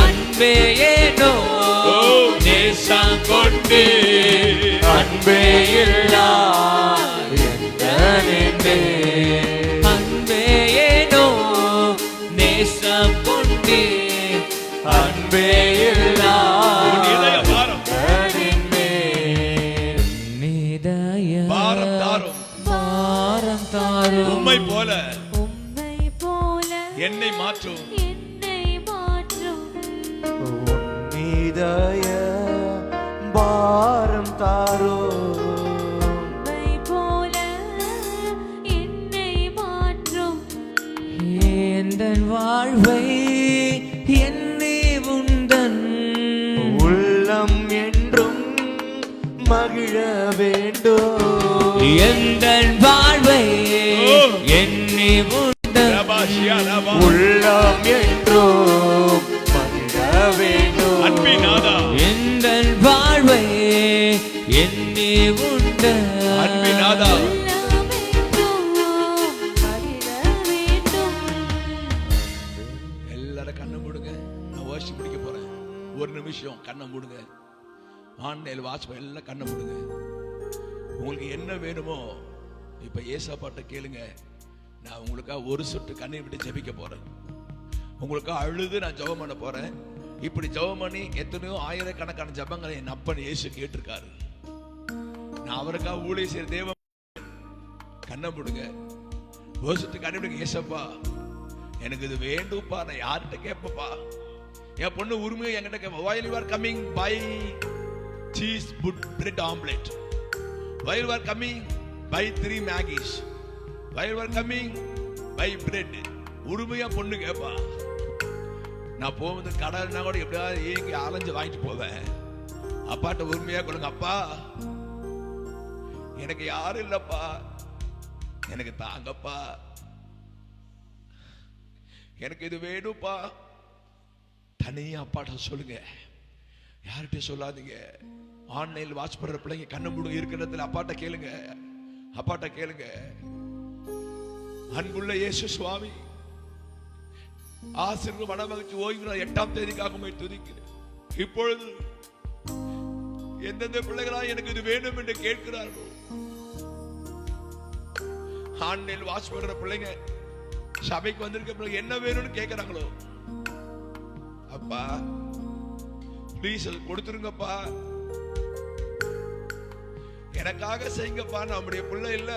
அன்பே ஏனோ நேசம் கொண்டீர். அன்பே அன்பே உன் இதய பாரம் நிதய பாரம் தாரும். பாரம் தாரும். உம்மை போல உம்மை போல என்னை மாற்றும். என்னை மாற்றும். நிதய பாரம் தாரோ. உம்மை போல என்னை மாற்றும். எந்தன் வாழ்வை என்னே உந்தன் உள்ளம் என்றும் மகிழ வேண்டும். எந்தன் வாழ்வை என்னே உந்தன் ரபாஷியா ரபா. உள்ளம் என்றும் மகிழ வேண்டும். அன்பினாதா எந்தன் வாழ்வை என்னே உந்தன் அன்பினாதா எல்லாமென்றும் மகிழ வேண்டும். எல்லாரும் கண்ணை மூடுங்க. நான் வாசி முடிக்க போறேன். ஒரு நிமிஷம் கண்ணை மூடுங்க. ஆன்லைன் வாட்ச் எல்லாம் கண்ணை மூடுங்க. உங்களுக்கு என்ன வேணுமோ இப்ப ஏசாப்பாட்ட கேளுங்க. நான் உங்களுக்காக ஒரு சொட்டு கண்ணை விட்டு ஜெபிக்க போறேன். உங்களுக்காக அழுது நான் ஜெபம் பண்ண போறேன். இப்படி ஜெபம் பண்ணி எத்தனையோ ஆயிரக்கணக்கான ஜெபங்களை என் அப்பன் இயேசு கேட்டிருக்காரு. நான் அவருக்காக ஊழியம் செய்யற தேவ கண்ணை மூடுங்க. ஒரு சொட்டு கண்ணை விடுங்க. ஏசப்பா எனக்கு இது வேண்டும்ப்பா. நான் யார்கிட்ட கேட்பப்பா? என் பொண்ணு உரிமையை என்கிட்ட கேட்ப. while you are coming by cheese bread omelette, while you are coming by 3 Maggies, while you are coming by bread, உரிமையா பொண்ணு கேட்பா. நான் போகும்போது கடல்னா கூட எப்படியாவது ஏங்கி அலைஞ்சு வாங்கிட்டு போவேன். அப்பாட்ட உரிமையா கொடுங்க. அப்பா எனக்கு யாரும் இல்லப்பா, எனக்கு தாங்கப்பா, எனக்கு இது வேணும்ப்பா. தனியா அப்பாட்ட சொல்லுங்க. யார்கிட்ட சொல்லாதீங்க. ஆன்லைன்ல வாட்ச் பண்ற பிள்ளைங்க கண்ணு மூடு இருக்கிற இடத்துல அப்பாட்ட கேளுங்க. அப்பாட்ட கேளுங்க. அன்புள்ள இயேசு சுவாமி, ஆசீர்வாத மனமகிழ்ச்சி ஓய்வு நாள் 8ஆம் தேதிக்காக உம்மை துதிக்கிறேன். இப்பொழுது எந்தெந்த பிள்ளைகளா எனக்கு இது வேணும் என்று கேட்கிறார்களோ, ஆன்லைன்ல வாட்ச் பண்ற பிள்ளைங்க, சபைக்கு வந்திருக்க பிள்ளைங்க என்ன வேணும்னு கேட்கிறாங்களோ, அப்பா ப்ளீஸ் அது கொடுத்துருங்கப்பா. எனக்காக செய்யுங்கப்பா. நம்முடைய பிள்ளை இல்ல,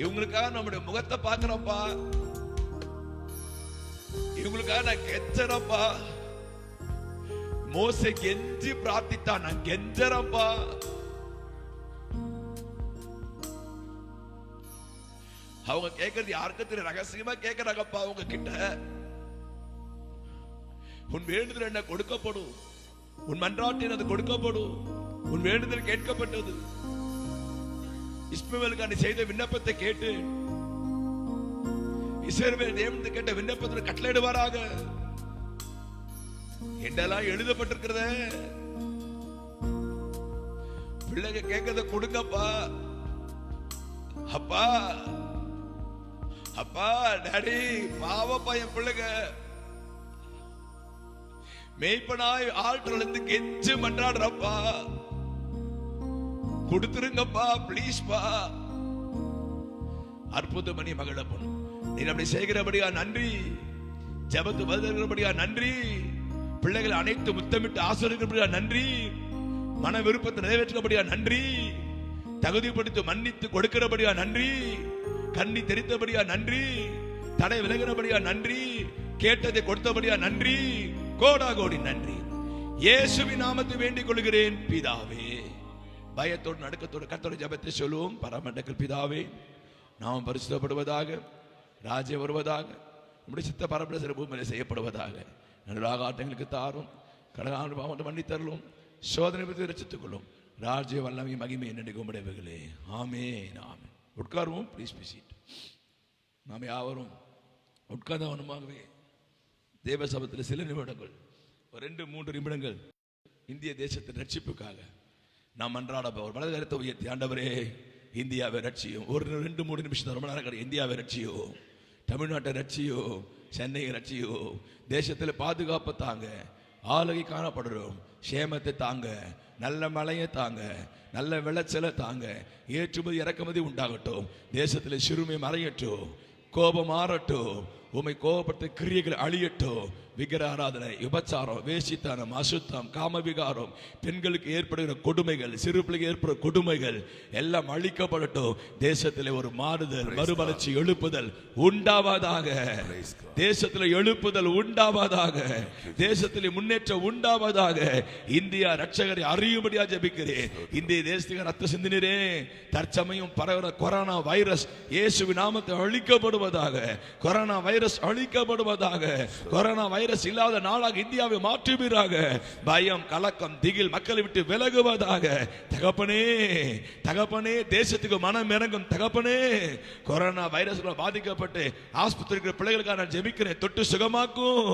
இவங்களுக்காக நம்முடைய முகத்தை பார்க்கிறப்பா. இவங்களுக்காக நான் கெஞ்சறப்பா. மோசே கெஞ்சி பிரார்த்தித்தான், நான் கெஞ்சறப்பா. அவங்க கேட்கறது யாருக்கு தெரியும்? ரகசியமா கேட்கறாங்கப்பா. அவங்க கிட்ட உன் வேண்டுதல் என்ன கொடுக்கப்படும், உன் மன்றாட்டின் அது கொடுக்கப்படும். உன் வேண்டுதல் கேட்கப்பட்டது. இஸ்மவேலுக்கு நீ செய்த விண்ணப்பத்தை கேட்டு இஸ்ரவேல் தேவனுக்கு கேட்ட விண்ணப்பத்தை கட்டளையிடுவாராக என்றெல்லாம் எழுதப்பட்டிருக்கிறத பிள்ளைங்க கேட்கறத கொடுங்கப்பா. அப்பா அப்பா டாடி பாவப்பா, என் பிள்ளைங்க மேய்ப்பனாய் ஆழ்த்துல இருந்து கெஞ்சு மன்றாடுறப்பா. கொடுத்துருங்கப்பா ப்ளீஸ் பா. அற்புதமணி மகளப்பன், நீ அப்படி செய்கிறபடியா நன்றி. ஜெபத்து பதிலளிக்கிறபடியா நன்றி. பிள்ளைகளை அனைத்து முத்தமிட்டு ஆசிரியர்களபடியா நன்றி. மன விருப்பத்தை நிறைவேற்றபடியா நன்றி. தகுதிப்படுத்தி மன்னித்து கொடுக்கிறபடியா நன்றி. கண்ணி தெரித்தபடியா நன்றி. தடை விலகிறபடியா நன்றி. கேட்டதை கொடுத்தபடியா நன்றி. கோடா கோடி நன்றி. இயேசுவின் நாமத்தை வேண்டிக் கொள்கிறேன் பிதாவே. பயத்தோடு நடுக்கத்தோடு கர்த்தருடைய ஜெபத்தை சொல்லுவோம். பரமண்டலத்தில் பிதாவே, நாம் பரிசுத்தப்படுவதாக, ராஜ்யம் வருவதாக, நம்முடைய சித்த பரமண்டல பூமியிலே செய்யப்படுவதாக. நன்றாக ஆட்டங்களுக்கு தாரும், கடகான பாவத்தை மன்னித்தருளும், சோதனை பற்றி ரசித்துக் கொள்ளும். ராஜ்ய வல்லமை மகிமை என்னென்னைக்கும் உடையவைகளே. Amen amen. உட்காருவோம். Please be seat. நாம் யாவரும் உட்கார்ந்தவனுமாகவே தேவ சபத்தில் சில நிமிடங்கள், 2-3 நிமிடங்கள் இந்திய தேசத்தின் ரட்சிப்புக்காக நாம் அன்றாட வலது கருத்தை உயர்த்தி, ஆண்டவரே இந்தியாவை ரட்சியும். ஒரு 2-3 நிமிஷம் ரொம்ப நேரம் கிடையாது. இந்தியாவை ரட்சியோ, தமிழ்நாட்டை ரட்சியோ, சென்னையை ரட்சியோ, தேசத்தில் பாதுகாப்பு தாங்க, ஆளுகை காணப்படுறோம், சேமத்தை தாங்க, நல்ல மழையை தாங்க, நல்ல விளைச்சலை தாங்க, ஏற்றுமதி இறக்குமதி உண்டாகட்டும், தேசத்தில் சிறுமை மறையட்டும், கோபம் மாறட்டும், உம்மை கோபப்படுத்த கிரியைகள் அழியட்டும். விக்கிர ஆராதனை, விபச்சாரம், வேசித்தனம், அசுத்தம், காமவிகாரம், பெண்களுக்கு ஏற்படுகிற கொடுமைகள், சிறு பிள்ளைக்கு ஏற்படுகிற கொடுமைகள் எல்லாம் அழிக்கப்படட்டும். தேசத்திலே ஒரு மாறுதல், மறுமலர்ச்சி, எழுப்புதல் உண்டாவதாக. தேசத்தில் எழுப்புதல் உண்டாவதாக. தேசத்தில் முன்னேற்றம் உண்டாவதாக. இந்தியா ரட்சகரை அறியும்படியா ஜெபிக்கிறேன். இந்திய தேசத்துக்கு ரத்த சிந்தினரே, தற்சமயம் பரவுற கொரோனா வைரஸ் இயேசுவின் நாமத்தை அழிக்கப்படுவதாக. கொரோனா வைரஸ் அழிக்கப்படுவதாக. கொரோனா வைரஸ் இல்லாத நாளாக இந்தியாவை மாற்றுவீராக. பயம், கலக்கம், திகில் மக்களை விட்டு விலகுவதாக. தகப்பனே, தகப்பனே, தேசத்துக்கு மனம் இறங்கும் தகப்பனே. கொரோனா வைரஸ் பாதிக்கப்பட்டு ஆஸ்பத்திரிக்கு பிள்ளைகளுக்காக நான் ஜெபிக்கிறேன். தொட்டு சுகமாக்கும்,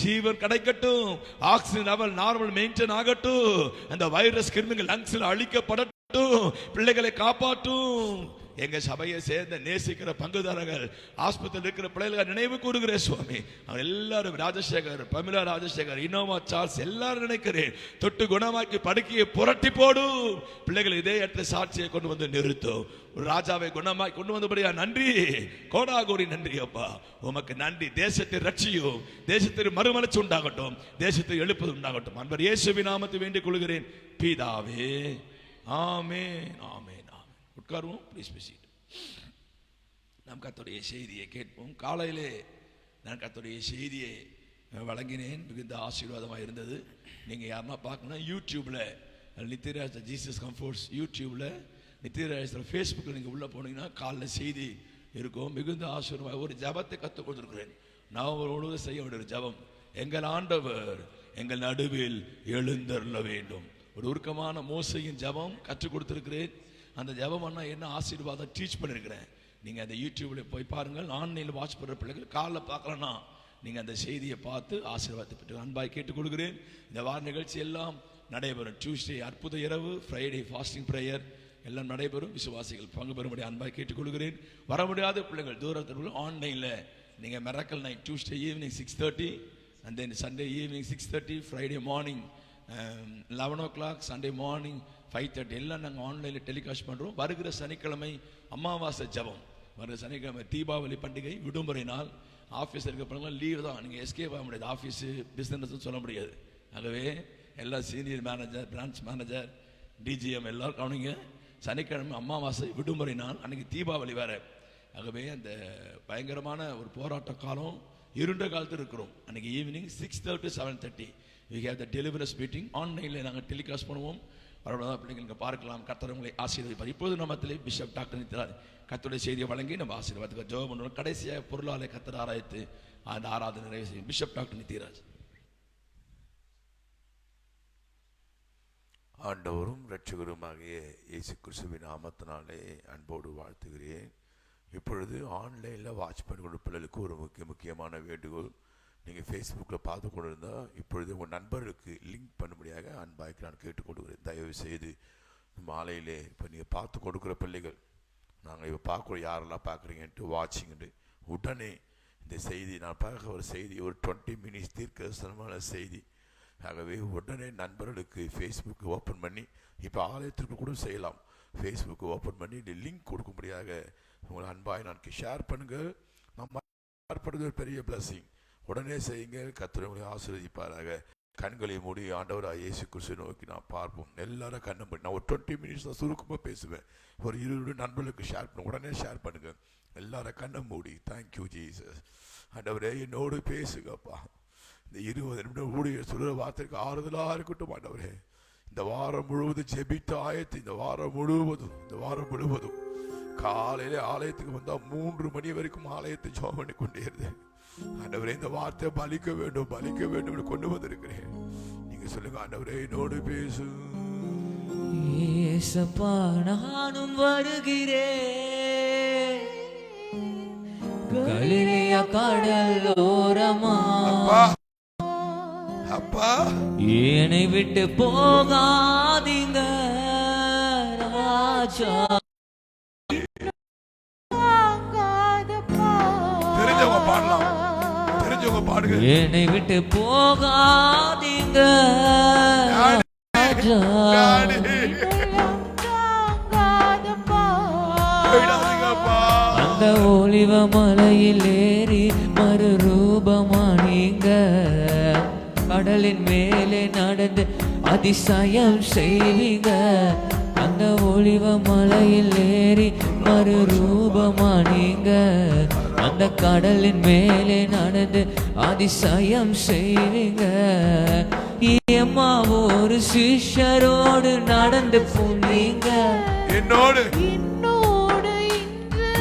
ஜீவன் கிடைக்கட்டும், ஆக்சிஜன் லெவல் நார்மல் மெயின்டைன் ஆகட்டும், அந்த வைரஸ் கிருமிகள் லங்ஸ்ல அழிக்கப்படட்டும், பிள்ளைகளை காப்பாற்றும். எங்க சபையை சேர்ந்த நேசிக்கிற பங்குதாரர்கள், ஆஸ்பத்திரியில் இருக்கிற பிள்ளைகளை நினைவு கூறுகிறேன் சுவாமி. அவங்க எல்லாரும், Rajasekar, Pamela Rajasekar, Innova cars, எல்லாரும் நினைக்கிறேன். தொட்டு குணமாக்கி படுக்கையை புரட்டி போடும். பிள்ளைகள் இதே இடத்துல சாட்சியை கொண்டு வந்து நிறுத்தும். ஒரு ராஜாவை குணமாக்கி கொண்டு வந்தபடியா நன்றி, கோடாகோடி நன்றி அப்பா. உமக்கு நன்றி. தேசத்தை ரட்சியும், தேசத்தில் மறுமலர்ச்சி உண்டாகட்டும், தேசத்தை எழுப்பது உண்டாகட்டும். அன்பர் இயேசுவின் நாமத்தை வேண்டிக் கொள்கிறேன் பிதாவே. ஆமென், ஆமென். உட்காருவோம், ப்ளீஸ் பேசிட்டு நாம் கர்த்தருடைய செய்தியை கேட்போம். காலையிலே நான் கர்த்தருடைய செய்தியை வழங்கினேன், மிகுந்த ஆசீர்வாதமாக இருந்தது. நீங்கள் யாருன்னா பார்க்கணும், யூடியூப்பில் நித்தியராஜ் ஜீசஸ் கம்ஃபோர்ட்ஸ் யூடியூப்பில், நித்தியராஜ் ஃபேஸ்புக்கில் நீங்கள் உள்ளே போனீங்கன்னா காலைல செய்தி இருக்கும். மிகுந்த ஆசீர்வாதம். ஒரு ஜபத்தை கற்றுக் கொடுத்துருக்கிறேன். நவம்பர் முழுவதும் செய்ய வேண்டிய ஒரு ஜபம். எங்கள் ஆண்டவர் எங்கள் நடுவில் எழுந்தருள வேண்டும். ஒரு உருக்கமான மோசையின் ஜபம் கற்றுக் கொடுத்துருக்கிறேன். அந்த ஜெபம் பண்ணா என்ன ஆசீர்வாதம் டீச் பண்ணியிருக்கிறேன். நீங்கள் அந்த யூடியூப்பில் போய் பாருங்கள். ஆன்லைனில் வாட்ச் பண்ணுற பிள்ளைகள் காலைல பார்க்கலன்னா நீங்கள் அந்த செய்தியை பார்த்து ஆசீர்வாதத்தை பெற்று அன்பாய் கேட்டுக்கொள்கிறேன். இந்த வார நிகழ்ச்சி எல்லாம் நடைபெறும். டியூஸ்டே அற்புத இரவு, ஃப்ரைடே ஃபாஸ்டிங் ப்ரேயர் எல்லாம் நடைபெறும். விசுவாசிகள் பங்கு பெறும்படி அன்பாய் கேட்டுக்கொள்கிறேன். வர முடியாத பிள்ளைகள், தூரத்தில் ஆன்லைனில் நீங்கள் miracle night Tuesday evening 6:30 and then Sunday evening 6:30, Friday morning 11 o'clock, Sunday morning 5:30 எல்லாம் நாங்கள் ஆன்லைனில் டெலிகாஸ்ட் பண்ணுறோம். வருகிற சனிக்கிழமை அமாவாசை ஜபம், வருகிற சனிக்கிழமை தீபாவளி பண்டிகை, விடுமுறை நாள். ஆஃபீஸில் இருக்க பிள்ளைங்க லீவ் தான், நீங்கள் எஸ்கேப் ஆக முடியாது. ஆஃபீஸு பிஸ்னஸ்ன்னு சொல்ல முடியாது. ஆகவே எல்லா senior manager, branch manager, DGM எல்லோரும் கவனிங்க. சனிக்கிழமை அமாவாசை விடுமுறை நாள், அன்றைக்கி தீபாவளி வேறு. ஆகவே அந்த பயங்கரமான ஒரு போராட்ட காலம், இருண்ட காலத்தில் இருக்கிறோம். அன்றைக்கி evening 6:30 7:30 we have the deliverance meeting. ஆன்லைனில் நாங்கள் டெலிகாஸ்ட் பண்ணுவோம். வரவழைதான் பிள்ளைங்க நீங்கள் பார்க்கலாம். கர்த்தர் உங்களை ஆசீர்வதிப்பார். இப்போது நம்மத்திலே பிஷப் டாக்டர் நித்யராஜ் கர்த்தருடைய செய்தியை வழங்கி நம்ம ஆசீர்வாதத்துக்கு ஜெபம் பண்ணுவோம். கடைசியாக பொருளாலை கர்த்தர் ஆராய்த்து அந்த ஆராதனை நிறைவு செய்யும். Bishop doctor Nithyaraj. ஆண்டவரும் இரட்சகருமாகிய இயேசு கிறிஸ்துவின் நாமத்தினாலே அன்போடு வாழ்த்துகிறேன். இப்பொழுது ஆன்லைனில் வாட்ச் பண்ணி கொண்ட பிள்ளைகளுக்கு ஒரு முக்கியமான வேண்டுகோள். நீங்கள் ஃபேஸ்புக்கில் பார்த்து கொண்டு இருந்தால் இப்பொழுது உங்கள் நண்பர்களுக்கு லிங்க் பண்ணும்படியாக அன்பாய்க்கு நான் கேட்டுக்கொடுக்குறேன். தயவு செய்து மாலையிலே இப்போ நீங்கள் பார்த்து கொடுக்குற பிள்ளைகள், நாங்கள் இப்போ பார்க்குற யாரெல்லாம் பார்க்குறீங்கன்ட்டு வாட்சிங்ட்டு உடனே இந்த செய்தி நான் பார்க்க ஒரு செய்தி, ஒரு 20 minutes தீர்க்கதரிசனமான செய்தி. ஆகவே உடனே நண்பர்களுக்கு ஃபேஸ்புக்கு ஓப்பன் பண்ணி, இப்போ ஆலயத்திற்கு கூட செய்யலாம், ஃபேஸ்புக்கு ஓப்பன் பண்ணி இந்த லிங்க் கொடுக்கும்படியாக உங்களை அன்பாய் நான் ஷேர் பண்ணுங்கள். நம்ம ஷேர் பண்ணுறது ஒரு பெரிய பிளஸிங். உடனே செய்யுங்க. கர்த்தர் உங்களை ஆசீர்வதிப்பாராக. கண்களை மூடி ஆண்டவராகிய இயேசு கிறிஸ்துவை நோக்கி நான் பார்ப்போம். எல்லாரும் கண்ணை மூடி. நான் ஒரு 20 minutes தான் சுருக்கமாக பேசுவேன். ஒரு 20 நண்பர்களுக்கு ஷேர் பண்ண உடனே ஷேர் பண்ணுங்க. எல்லாரும் கண்ணை மூடி. Thank you Jesus. ஆண்டவரே என்னோடு பேசுங்கப்பா. இந்த 20 நிமிடம் ஊழிய சொல்கிற வார்த்தைக்கு ஆறுதலாக இருக்கட்டும் ஆண்டவரே. இந்த வாரம் முழுவதும் ஜெபித்த ஆயத்து, இந்த வாரம் முழுவதும் காலையில ஆலயத்துக்கு வந்தால் 3 மணி வரைக்கும் ஆலயத்தை ஜெபம் பண்ணி கொண்டே இருந்தேன். ஆண்டவரே இந்த வார்த்தை பலிக்க வேண்டும் கொண்டு வந்திருக்கிறேன். நீங்க சொல்லுங்க, ஆண்டவரே என்னோடு பேசு. ஏசப்பா நானும் வருகிறேன், கலிலேயா கடலோரமா. அப்பா என்னை விட்டு போகாதீங்க ராஜா. தெரிஞ்சவங்க பாடலாம், தெரிஞ்சவங்க பாடுங்க. என்னை விட்டு போகாதீங்க ராஜா. அந்த ஒலிவ மலையில் ஏறி மறுரூபமானீங்க. கடலின் மேலே நடந்து அதிசயம் செய்வீங்க. அந்த ஒளிவ மலையில் ஏறி மறுரூபமானீங்க. அந்த கடலின் மேலே நடந்து அதிசயம் செய்வீங்க. ஏம்மா ஒரு சிஷ்யரோடு நடந்து போனீங்க. என்னோடு என்னோடு இன்று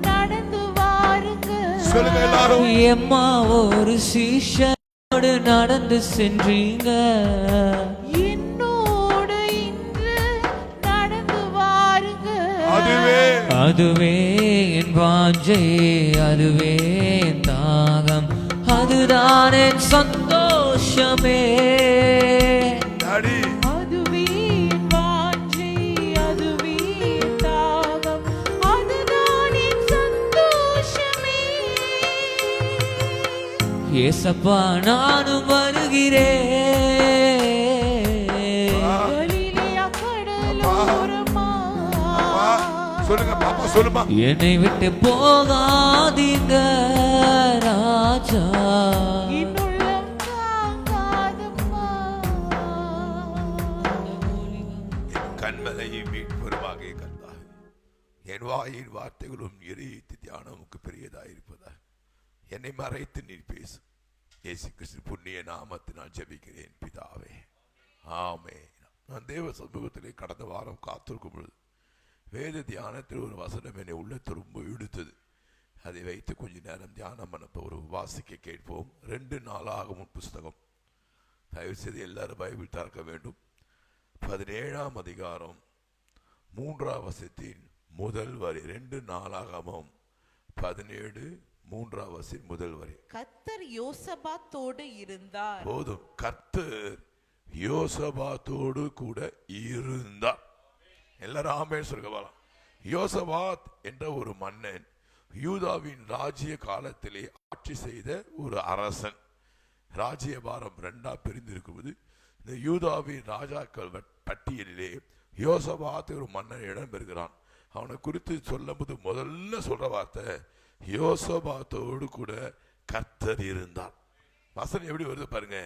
நடந்து வாருங்க. சொல்லுங்க எல்லாரும். ஏம்மா ஒரு சிஷ்யரோடு நடந்து சென்றீங்க. என்னோடு இன்று நடந்து வாருங்க. அதுவே என் வாஞ்சை, அதுவே என் தாகம், அதுதான் என் சந்தோஷமே. டாடி அதுவே என் வாஞ்சை, அதுவே என் தாகம், அதுதான் என் சந்தோஷமே. ஏசப்பா நானும் வருகிறேன். கலிலேயா கடலோரமா, சொல்லுங்க பாப்பா, சொல்லுமா. என்னை விட்டு போகாதீங்க ராஜா. இன்னுள்ளம் தாங்காதம்மா. என் கண்மலையும் மீட்பெருமாக கர்த்தாவே, என் வாயின் வார்த்தைகளும் எரித்து தியானமுக்கு பெரியதாயிருப்பதா என்னை மறைத்து நீர் பேசு. இயேசு கிறிஸ்து புண்ணிய நாமத்தினால் ஜெபிக்கிறேன் பிதாவே, ஆமென். நான் தேவ சமூகத்திலே கடந்த வாரம் காத்திருக்கும் பொழுது வேத தியானத்தில் ஒரு வசனம் என்னை உள்ளத்தை ரொம்ப இழுத்தது. அதை வைத்து கொஞ்ச நேரம் தியானம் பண்ண ஒரு வாசிக்க கேட்போம். 2 நாளாகமம் புஸ்தகம், தயவு செய்து எல்லாரும் பைபிள் திறக்க வேண்டும். 17ஆம் அதிகாரம் 3ஆம் வசனத்தின் முதல் வரி. 2 நாளாகமம் 17 3ஆம் வசனம் முதல் வரி. கர்த்தர் யோசபாத்தோடு இருந்தார். போதும். கர்த்தர் யோசபாத்தோடு கூட இருந்தார். எல்லாரும் ஆமென் சொல்லுங்க பாலாம். யோசபாத் என்ற ஒரு மன்னன் யூதாவின் ராஜ்ய காலத்திலே ஆட்சி செய்த ஒரு அரசன். ராஜ்ய பாரம் 2ஆ பிரிந்திருக்கும்போது இந்த யூதாவின் ராஜாக்கள் பட்டியலிலே யோசபாத் ஒரு மன்னன் இடம் பெறுகிறான். அவனை குறித்து சொல்லும்போது முதல்ல சொல்ற வார்த்தை யோசபாத்தோடு கூட கர்த்தர் இருந்தார். வசனம் எப்படி வருது பாருங்க.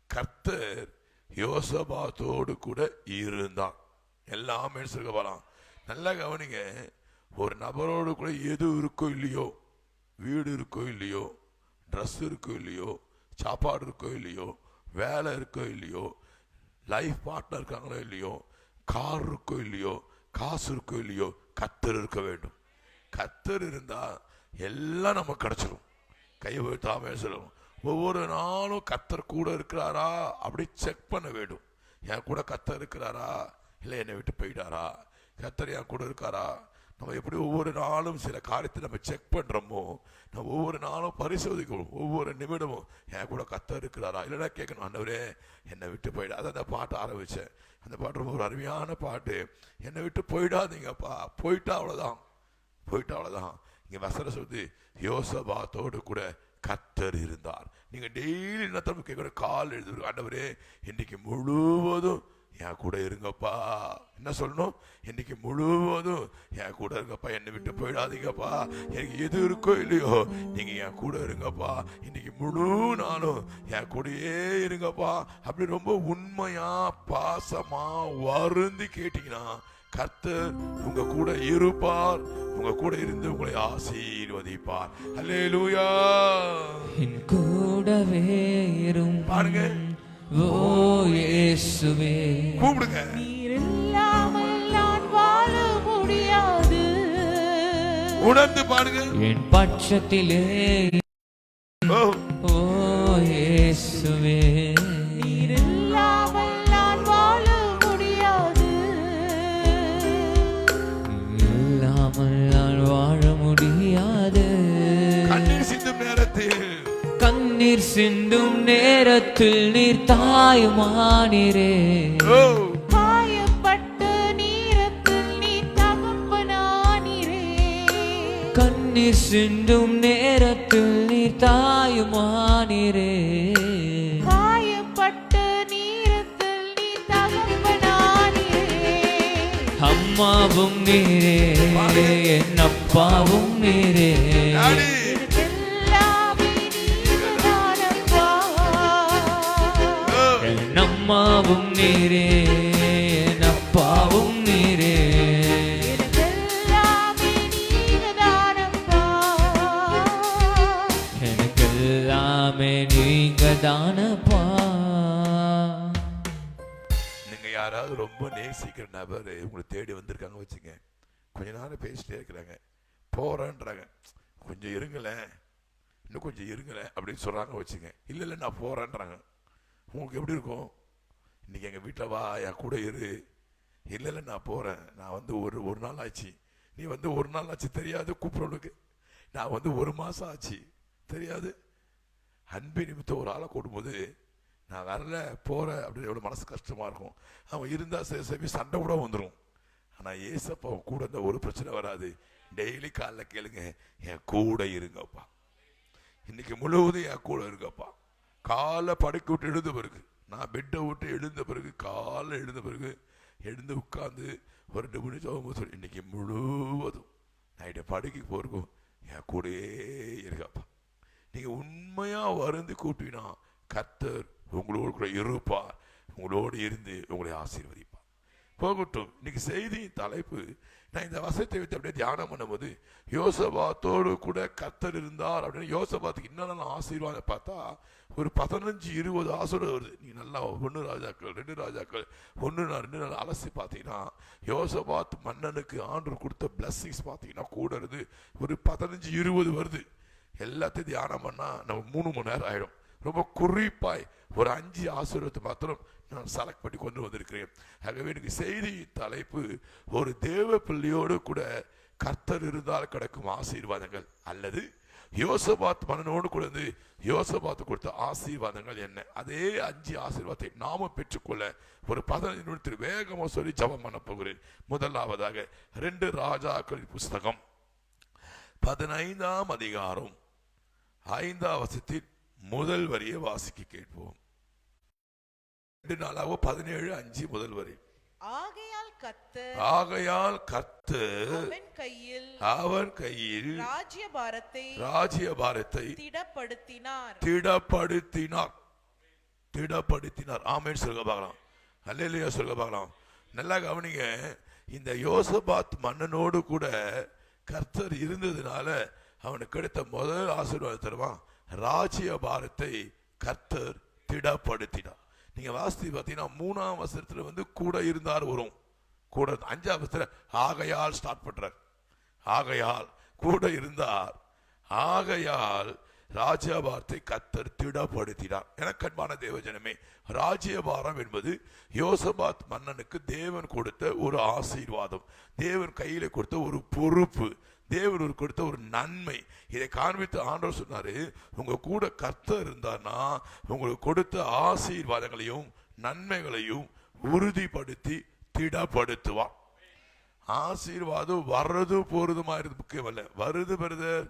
கர்த்தர் யோசபாத்தோடு கூட இருந்தார். எல்லாமே சொல்ல வரலாம். நல்லா கவனிங்க. ஒரு நபரோடு கூட எது இருக்கோ இல்லையோ, வீடு இருக்கோ இல்லையோ, ட்ரெஸ் இருக்கோ இல்லையோ, சாப்பாடு இருக்கோ இல்லையோ, வேலை இருக்கோ இல்லையோ, லைஃப் பார்ட்னர் இருக்காங்களோ இல்லையோ, கார் இருக்கோ இல்லையோ, காசு இருக்கோ இல்லையோ, கர்த்தர் இருக்க வேண்டும். கர்த்தர் இருந்தா எல்லாம் நமக்கு கிடைச்சிடும். கையை வைத்தாமே சொல்லணும். ஒவ்வொரு நாளும் கர்த்தர் கூட இருக்கிறாரா அப்படி செக் பண்ண வேண்டும். என் கூட கர்த்தர் இருக்கிறாரா, இல்லை என்னை விட்டு போயிட்டாரா, கர்த்தர் என் கூட இருக்காரா. நம்ம எப்படி ஒவ்வொரு நாளும் சில காரியத்தை நம்ம செக் பண்றோமோ, நம்ம ஒவ்வொரு நாளும் பரிசோதிக்கணும். ஒவ்வொரு நிமிடமும் என் கூட கர்த்தர் இருக்கிறாரா. இல்லைன்னா கேட்கணும், ஆண்டவரே என்னை விட்டு போயிடா. அதை அந்த பாட்டு ஆரம்பிச்சேன். அந்த பாட்டு ரொம்ப ஒரு அருமையான பாட்டு. என்னை விட்டு போயிடாதீங்கப்பா, போயிட்டா அவ்வளோதான், போயிட்டா அவ்வளோதான். இங்கே வசனம் சொல்லுது யோசபாத்தோடு கூட கர்த்தர் இருந்தார். நீங்க டெய்லி என்ன தப்பு கேட்கணும், கால் எழுது, ஆண்டவரே இன்னைக்கு முழுவதும் என் கூட இருங்கப்பா. என்ன சொல்லணும், இன்னைக்கு முழுவதும் என் கூட இருங்கப்பா, என்னை விட்டு போயிடாதீங்கப்பா. எனக்கு எது இருக்கோ இல்லையோ நீங்க என் கூட இருங்கப்பா, இன்னைக்கு முழு நாளும் என் கூடயே இருங்கப்பா. அப்படி ரொம்ப உண்மையா பாசமா வருந்தி கேட்டீங்கன்னா கர்த்தர் உங்க கூட இருப்பார். உங்க கூட இருந்து உங்களை ஆசீர்வதிப்பார். அல்லேலூயா. என் கூடவே இரும் பாருங்க. ஓ இயேசுவே. கூப்பிடுங்க. நீர் இல்லாமல் நான் வாழ முடியாது. உணர்ந்து பாருங்க. என் பட்சத்திலே ஓ ஓ இயேசுவே. நீர் இல்லாமல் நான் வாழ முடியாது. இல்லாமல் நான் வாழ முடியாது. கண்ணீர் சிந்தும் நேரத்தில், கண்ணீர் சிந்தும் நேரத்தில் நீர் தாயுமானீரே. ஓ காயப்பட்ட நீரத்தில் நீ தகப்பனானீரே. கண்ணீர் சிந்தும் நேரத்தில் நீர் தாயுமானீரே. காயப்பட்ட நீரத்தில் நீ தகப்பனானீரே. அம்மாவும் நீரே, என் அப்பாவும் நீரே. டாடி எனக்கெல்லாம் அம்மாவும் நீரே என் அப்பாவும் நீரே எனக்கெல்லாமே நீங்கதானப்பா. எனக்கெல்லாமே நீங்க தானப்பா. நீங்க யாராவது ரொம்ப நேசிக்கிற நபர் உங்களை தேடி வந்திருக்காங்க வச்சுங்க, கொஞ்ச நேரம் பேசிட்டே இருக்கிறாங்க, போறேன்றாங்க, கொஞ்சம் இருங்களேன், இன்னும் கொஞ்சம் இருங்களேன் அப்படின்னு சொல்றாங்க வச்சுங்க. இல்லை இல்லை நான் போறேன்றாங்க. உங்களுக்கு எப்படி இருக்கும்? இன்னைக்கு எங்கள் வீட்டில் வா, என் கூட இரு. இல்லை இல்லை நான் போகிறேன், நான் வந்து ஒரு நாள் ஆச்சு. நீ வந்து ஒரு நாள் ஆச்சு தெரியாது கூப்பிட்றவனுக்கு. நான் வந்து ஒரு மாதம் ஆச்சு தெரியாது. அன்பு நிமித்தம் ஒரு ஆளை கூடும்போது நான் வரல போகிறேன் அப்படின்னு எவ்வளோ மனசு கஷ்டமாக இருக்கும். அவன் இருந்தால் சரி சண்டை கூட வந்துடும். ஆனால் ஏசப்பா அவன் கூட இருந்தால் ஒரு பிரச்சனை வராது. டெய்லி காலைல கேளுங்க, என் கூட இருங்கப்பா, இன்னைக்கு முழுவதும் என் கூட இருங்கப்பா. காலை படுக்க விட்டு எழுந்த பிறகு, நான் பெட்டை விட்டு எழுந்த பிறகு, காலை எழுந்த பிறகு எழுந்து உட்காந்து ஒரு 2 நிமிஷம் சொல்லி இன்னைக்கு முழுவதும் நைட்டை படுக்கை போகிறக்கும் என் கூடயே இருக்கப்பா. நீங்கள் உண்மையாக வருந்து கூட்டினா கர்த்தர் உங்களோடு கூட இருப்பார், உங்களோடு இருந்து உங்களை ஆசீர்வதிப்பார். போகட்டும். இன்னைக்கு செய்தியின் தலைப்பு, நான் இந்த வசனத்தை வைத்து அப்படியே தியானம் பண்ணும்போது, யோசபாத்தோடு கூட கர்த்தர் இருந்தார் அப்படின்னு. யோசபாத்துக்கு என்னென்ன ஆசீர்வாதம் பார்த்தா ஒரு 15-20 ஆசீர்வாதம் வருது. நீ நல்லா 1 ராஜாக்கள் 2 ராஜாக்கள் 1 நாள் அலசி பார்த்தீங்கன்னா யோசபாத் மன்னனுக்கு ஆண்டவர் கொடுத்த பிளஸ்ஸிங்ஸ் பார்த்தீங்கன்னா கூட இருந்து ஒரு 15-20 வருது. எல்லாத்தையும் தியானம் பண்ணா நம்ம 3 மணி நேரம் ஆயிடும். ரொம்ப குறிப்பாய் ஒரு 5 ஆசீர்வாதத்தை மாத்திரம் நான் செலக்ட் பண்ணி கொண்டு வந்திருக்கிறேன். ஆகவே எனக்கு செய்தி தலைப்பு, ஒரு தேவ பிள்ளையோடு கூட கர்த்தர் இருந்தால் கிடைக்கும் ஆசீர்வாதங்கள், அல்லது யோசபாத் மன்னனோடு கூட இருந்து யோசபாத்து கொடுத்த ஆசீர்வாதங்கள் என்ன. அதே 5 ஆசீர்வாதத்தை நாம பெற்றுக்கொள்ள ஒரு 15 நிமிடத்தில் வேகமாக சொல்லி ஜெபம் பண்ண போகிறேன். முதலாவதாக 2 ராஜாக்களின் புஸ்தகம் 15ஆம் அதிகாரம் 5ஆம் வசனத்தின் முதல் வரியை வாசிக்க கேட்போம். 2 நாளாக 17:5 முதல் வரி. ஆகையால் கர்த்தர் அவன் கையில் ராஜ்யபாரத்தை திடப்படுத்தினார். ஆமென் சொல்ல பார்க்கலாம், அல்லேலூயா சொல்ல பார்க்கலாம். நல்லா கவனிங்க, இந்த யோசபாத் மன்னனோடு கூட கர்த்தர் இருந்ததுனால அவனுக்கு கிடைத்த முதல் ஆசீர்வாதம் தருவா, ராஜ்யபாரத்தை கர்த்தர் திடப்படுத்தினார். நீங்க வாசித்து பார்த்தீங்கன்னா 3ஆம் வசனத்துல வந்து கூட இருந்தார் வரும், கூட 5ஆம் வசனத்துல ஆகையால் ஸ்டார்ட் பண்றார். ஆகையால் கூட இருந்தார், ஆகையால் ராஜ்யபாரத்தை கர்த்தர் திடப்படுத்தினார். எனக்கு அன்பான தேவஜனமே, ராஜ்யபாரம் என்பது யோசபாத் மன்னனுக்கு தேவன் கொடுத்த ஒரு ஆசீர்வாதம், தேவன் கையில கொடுத்த ஒரு பொறுப்பு, தேவன் கொடுத்த ஒரு நன்மை. இதை காண்பித்து ஆண்டவர் சொன்னாரு, உங்க கூட கர்த்தர் இருந்தார்னா உங்களுக்கு கொடுத்த ஆசீர்வாதங்களையும் நன்மைகளையும் உறுதிப்படுத்தி திடப்படுத்துவார். ஆசீர்வாதம் வர்றது போறதுமா இருக்கு முக்கியம் அல்ல. வருது பிரதர்,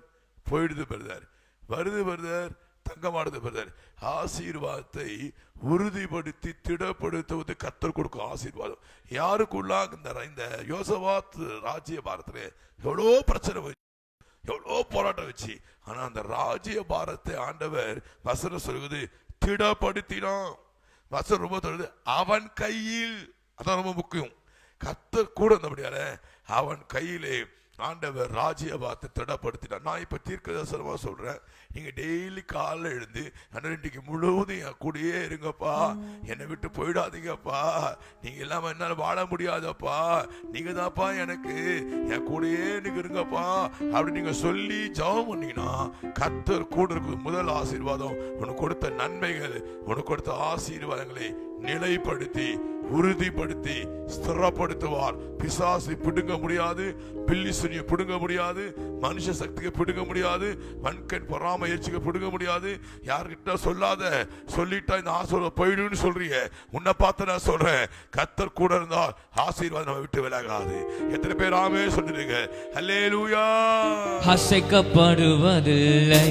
போயிடுது பிரதர், வருது பிரதர், தங்கமானது பிரதர். ஆசீர்வாதத்தை உறுதிப்படுத்தி திடப்படுத்துவது கர்த்தர் கொடுக்கும் ஆசீர்வாதம். யாருக்குள்ளா இந்த யோசபாத் ராஜ்யபாரத்துல எவ்வளோ பிரச்சனை வச்சு, எவ்வளோ போராட்டம் வச்சு, ஆனா அந்த ராஜ்யபாரத்தை ஆண்டவர் வசனம் சொல்லுவது திடப்படுத்தினான். வசனம் ரொம்ப சொல்லுது அவன் கையில், அதான் ரொம்ப முக்கியம். கர்த்தர் கூட இருந்தபடியால அவன் கையிலே ஆண்டவர் ராஜ்யபாரத்தை திடப்படுத்தினார். நான் இப்ப தீர்க்கதரிசனமா சொல்றேன், நீங்க டெய்லி காலைல எழுந்து இன்றைக்கு முழுவதும் என் கூடயே இருங்கப்பா, என்னை விட்டு போயிடாதீங்கப்பா, நீங்க இல்லாம என்னால வாழ முடியாதப்பா, நீங்க தான்ப்பா எனக்கு, என் கூடயே நீங்க இருங்கப்பா அப்படி நீங்க சொல்லி ஜெபம் பண்ணீங்கன்னா கர்த்தர் கூட இருக்கு. முதல் ஆசீர்வாதம், உனக்கு கொடுத்த நன்மைகள், உனக்கு கொடுத்த ஆசீர்வாதங்களை நிலைப்படுத்தி உறுதிப்படுத்தி ஸ்திரப்படுத்துவார். பிசாசை பிடுங்க முடியாது, பில்லிசுனியை பிடுங்க முடியாது, மனுஷ சக்தியை பிடுங்க முடியாது, வன்கண் பொறாமையர்ச்சியை பிடுங்க முடியாது. யார்கிட்ட சொல்லாத, சொல்லிட்டா இந்த ஆசீர்வாதம் போயிடுன்னு சொல்றீங்க, உன்னை பார்த்து நான் சொல்றேன், கர்த்தர் கூட இருந்தால் ஆசீர்வாதம் நம்ம விட்டு விலகாது. எத்தனை பேர் ஆமே சொல்றீங்க? அல்லேலூயா. அசைக்கப்படுவதில்லை,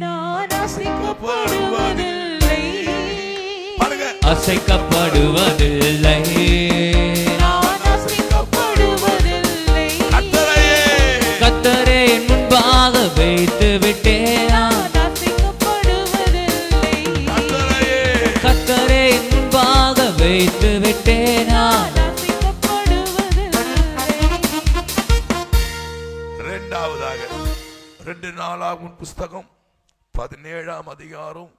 நான் அசைக்கப்படுவதில்லை, அசைக்கப்படுவதில்லை, நான் அசைக்கப்படுவதில்லை. கர்த்தரே என் முன்பாக வைத்து விட்டேன், நான் அசைக்கப்படுவதில்லை, கர்த்தரே என் வைத்து விட்டேனா அசைக்கப்படுவதில்லை. இரண்டாவதாக 2 நாளாகும் புஸ்தகம் 17ஆம் அதிகாரம்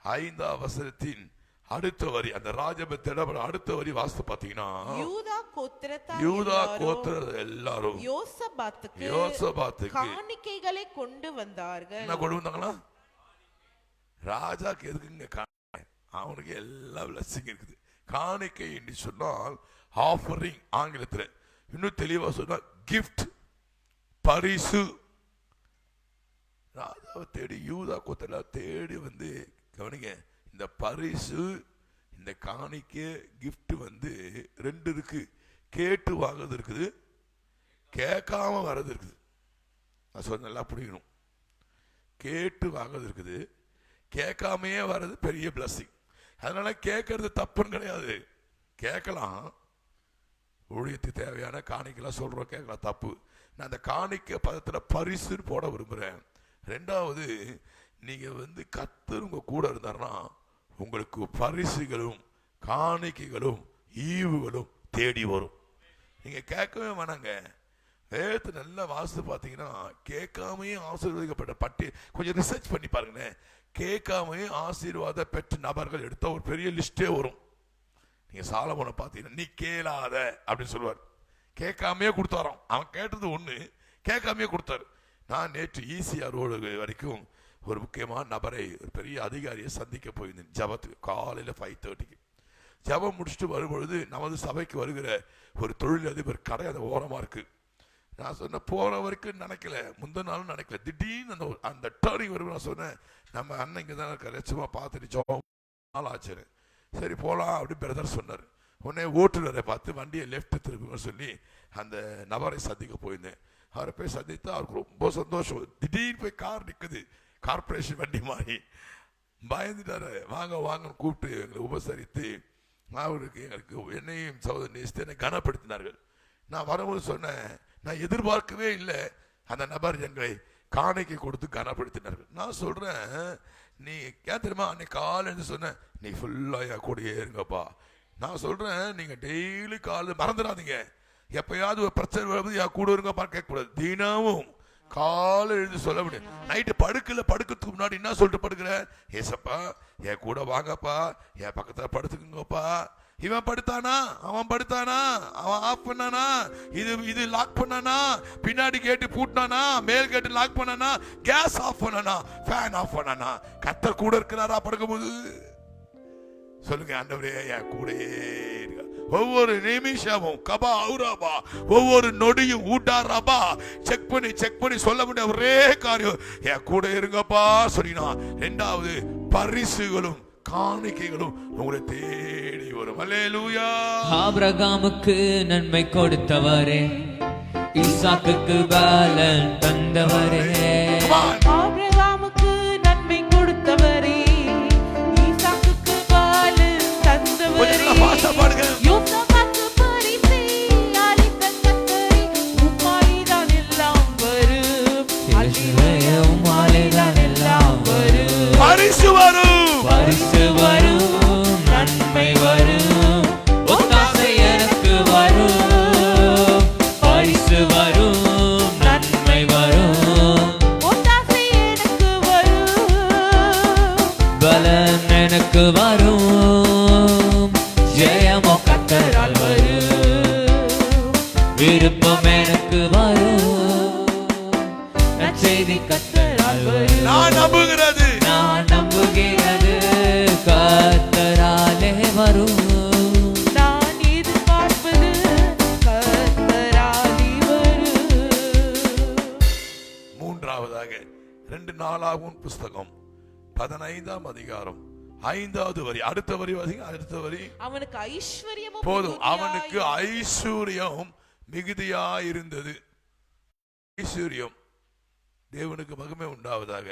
5ஆம் வசனத்தின் அடுத்த வரி, அந்த ராஜபத்திட அடுத்த வரி வாசித்து பாத்தீங்கன்னா, யூதா கோத்திரத்தார் யூதா எல்லாரும் கோத்திர எல்லாரும் யோசபாத்துக்கு காணிக்கைகளை கொண்டு வந்தார்கள். என்ன கொண்டு வந்தாங்களா? ராஜாக்கு எதுக்குங்க? அவனுக்கு எல்லா பிளஸிங் இருக்குது. காணிக்கை என்று சொன்னால் ஆஃபரிங், ஆங்கிலத்தில் இன்னும் தெளிவா சொன்னால் கிஃப்ட், பரிசு. ராஜாவை தேடி யூதா கோத்திர தேடி வந்து கவனிங்க, இந்த பரிசு இந்த காணிக்கை கிஃப்ட் வந்து 2 இருக்கு. கேட்டு வாங்குறது இருக்குது, கேட்காம வர்றது இருக்குது. நான் சொன்ன நல்லா புரியணும். கேட்டு வாங்குறது இருக்குது, கேட்காமையே வர்றது பெரிய பிளஸிங். அதனால கேட்கறது தப்புன்னு கிடையாது, கேட்கலாம். ஊழியத்துக்கு தேவையான காணிக்கைலாம் சொல்றோம், கேட்கலாம், தப்பு. நான் அந்த காணிக்கை பதத்தில் பரிசுன்னு போட விரும்புகிறேன். 2வது, நீங்க வந்து கர்த்தர் உங்க கூட இருந்தாருன்னா உங்களுக்கு பரிசுகளும் காணிக்கைகளும் ஈவுகளும் தேடி வரும். நீங்க கேட்கவே வேணாங்க. வேதத்தை நல்லா வாசித்து பார்த்தீங்கன்னா, கேட்காமையே ஆசீர்வதிக்கப்பட்ட பட்டி கொஞ்சம் ரிசர்ச் பண்ணி பாருங்க. கேட்காமையே ஆசீர்வாத பெற்ற நபர்கள் எடுத்த ஒரு பெரிய லிஸ்டே வரும். நீங்க சாலமோனை பார்த்தீங்கன்னா, நீ கேளாத அப்படின்னு சொல்லுவார். கேட்காமையே கொடுத்தாராம். அவன் கேட்டது ஒண்ணு, கேட்காமையே கொடுத்தாரு. நான் நேற்று ஈசிஆர் ரோடு வரைக்கும் ஒரு முக்கியமான நபரை, ஒரு பெரிய அதிகாரியை சந்திக்க போயிருந்தேன். ஜபத்துக்கு காலையில் 5:30க்கு ஜபம் முடிச்சுட்டு வரும்பொழுது, நமது சபைக்கு வருகிற ஒரு தொழிலதிபர் கடை அந்த ஓரமா இருக்கு. நான் சொன்னேன், போற வரைக்கும் நினைக்கல, முந்தின நாளும் நினைக்கல, திடீர்னு அந்த டர்னிங் வரும். நான் சொன்னேன், நம்ம அண்ணன் இங்கே தான் இருக்காரு, சும்மா பார்த்துட்டு ஜபம் நாள் ஆச்சுன்னு, சரி போகலாம் அப்படின்னு பிரதர் சொன்னார். உடனே ஓட்டுநரை பார்த்து வண்டியை லெஃப்ட் திருப்புன்னு சொல்லி அந்த நபரை சந்திக்க போயிருந்தேன். அவரை போய் சந்தித்து அவருக்கு ரொம்ப சந்தோஷம். திடீர்னு போய் கார் நிற்குது, கார்பரேஷன் வண்டி மாதிரி. பயந்துட்டாரு. வாங்க வாங்கன்னு கூப்பிட்டு எங்களை உபசரித்து அவருக்கு எங்களுக்கு என்னையும் சகோதரி நேசித்து என்னை கனப்படுத்தினார்கள். நான் வரும்போது சொன்னேன், நான் எதிர்பார்க்கவே இல்லை, அந்த நபர் எங்களை காணிக்கை கொடுத்து கனப்படுத்தினார்கள். நான் சொல்றேன், நீ ஏன் தெரியுமா அன்னைக்கு காலையில் சொன்னேன், நீ ஃபுல்லா என் கூடயே இருங்கப்பா. நான் சொல்றேன், நீங்க டெய்லி காலையில் மறந்துடாதீங்க, எப்பயாவது ஒரு பிரச்சனை வரும்போது என் கூட இருங்கப்பா கேட்கக்கூடாது. தினமும் காலை எழுதி சொல்ல முடியும். நைட்டு படுக்கிறதுக்கு முன்னாடி என்ன சொல்லிட்டு படுக்கிற, ஏசப்பா என் கூட வாங்கப்பா, என் பக்கத்துல படுத்துக்குங்கப்பா. இவன் படுத்தானா, அவன் படுத்தானா, அவன் ஆஃப் பண்ணானா, இது லாக் பண்ணானா, பின்னாடி கேட்டு பூட்டினானா, மேல் கேட்டு லாக் பண்ணானா, கேஸ் ஆஃப் பண்ணானா, ஃபேன் ஆஃப் பண்ணானா, கர்த்தர் கூட இருக்கிறாரா படுக்கும்போது? சொல்லுங்க, ஆண்டவரே என் கூடயே இருக்க. ஒவ்வொரு நிமிஷமும் கபா அவுராபா, ஒவ்வொரு நொடியும் ஊட்டாராபா, செக் பண்ணி சொல்ல முடிய ஒரே காரியம், என் கூட இருங்கப்பா சொல்லினா. 2வது, பரிசுகளும் காணிக்கைகளும் உங்களை தேடி வரும். அல்லேலூயா. ஆபிரகாமுக்கு நன்மை கொடுத்தவரே, ஈசாக்குக்கு பலன் தந்தவரே. ஆபிரகாமுக்கு நன்மை கொடுத்தவரே, ஈசாக்குக்கு பலன் தந்தவரே. யோசபாத்து பரிசை அளித்த கர்த்தரே, உம்மாலேதான் எல்லாம் வரும். அல்லேலூயா, உம்மாலேதான் எல்லாம் வரும். பரிசு வரும், பரிசு வரும், நன்மை வரும், ஒத்தாசை எனக்கு வரும். பரிசு வரும், நன்மை வரும், ஒத்தாசை எனக்கு வரும். பலன் எனக்கு வரும், ஜெயமோ கர்த்தரால் வரும். விருப்பம் எனக்கு வரும், நற்செய்தி கர்த்தரால் வரும். நான் நம்புகிறது, நான் நம்புகிறது கர்த்தராலே வரும். நான் எதிர்பார்ப்பது கர்த்தராலே வரும். 3வதாக 2 நாளாகும் புஸ்தகம் 15ஆம் அதிகாரம் 5வது வரி. அடுத்த வரி வாசிங்க. அடுத்த வரி, அவனுக்கு ஐஸ்வர்யமும் போதும், அவனுக்கு ஐஸ்வர்யம் மிகுதியா இருந்தது. ஐஸ்வர்யம், தேவனுக்கு மகிமை உண்டாவதாக.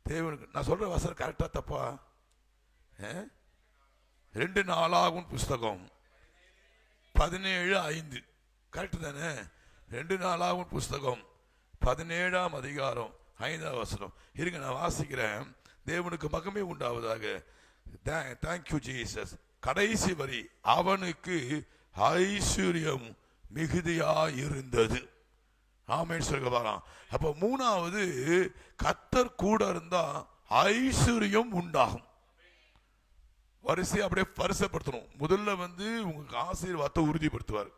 தேவனுக்கு நான் சொல்ற வசனம் கரெக்டா தப்பா? 2 நாளாகும் புஸ்தகம் 17:5 கரெக்ட் தானே? 2 நாளாகும் புஸ்தகம் 17ஆம் அதிகாரம் 5ஆம் வசனம். இருங்க நான் வாசிக்கிறேன். தேவனுக்கு மகிமை உண்டாவதாக. Thank you Jesus. கடைசி வரி, அவனுக்கு ஐஸ்வர்யம் மிகுதியாயிருந்தது. ஆமென் சொல்லுங்க பார்க்கலாம். அப்ப மூணாவது, கர்த்தர் கூட இருந்தா ஐஸ்வர்யம் உண்டாகும். வரிசை அப்படியே பரிசப்படுத்தணும். முதல்ல உங்களுக்கு ஆசீர்வாதத்தை உறுதிப்படுத்துவார்.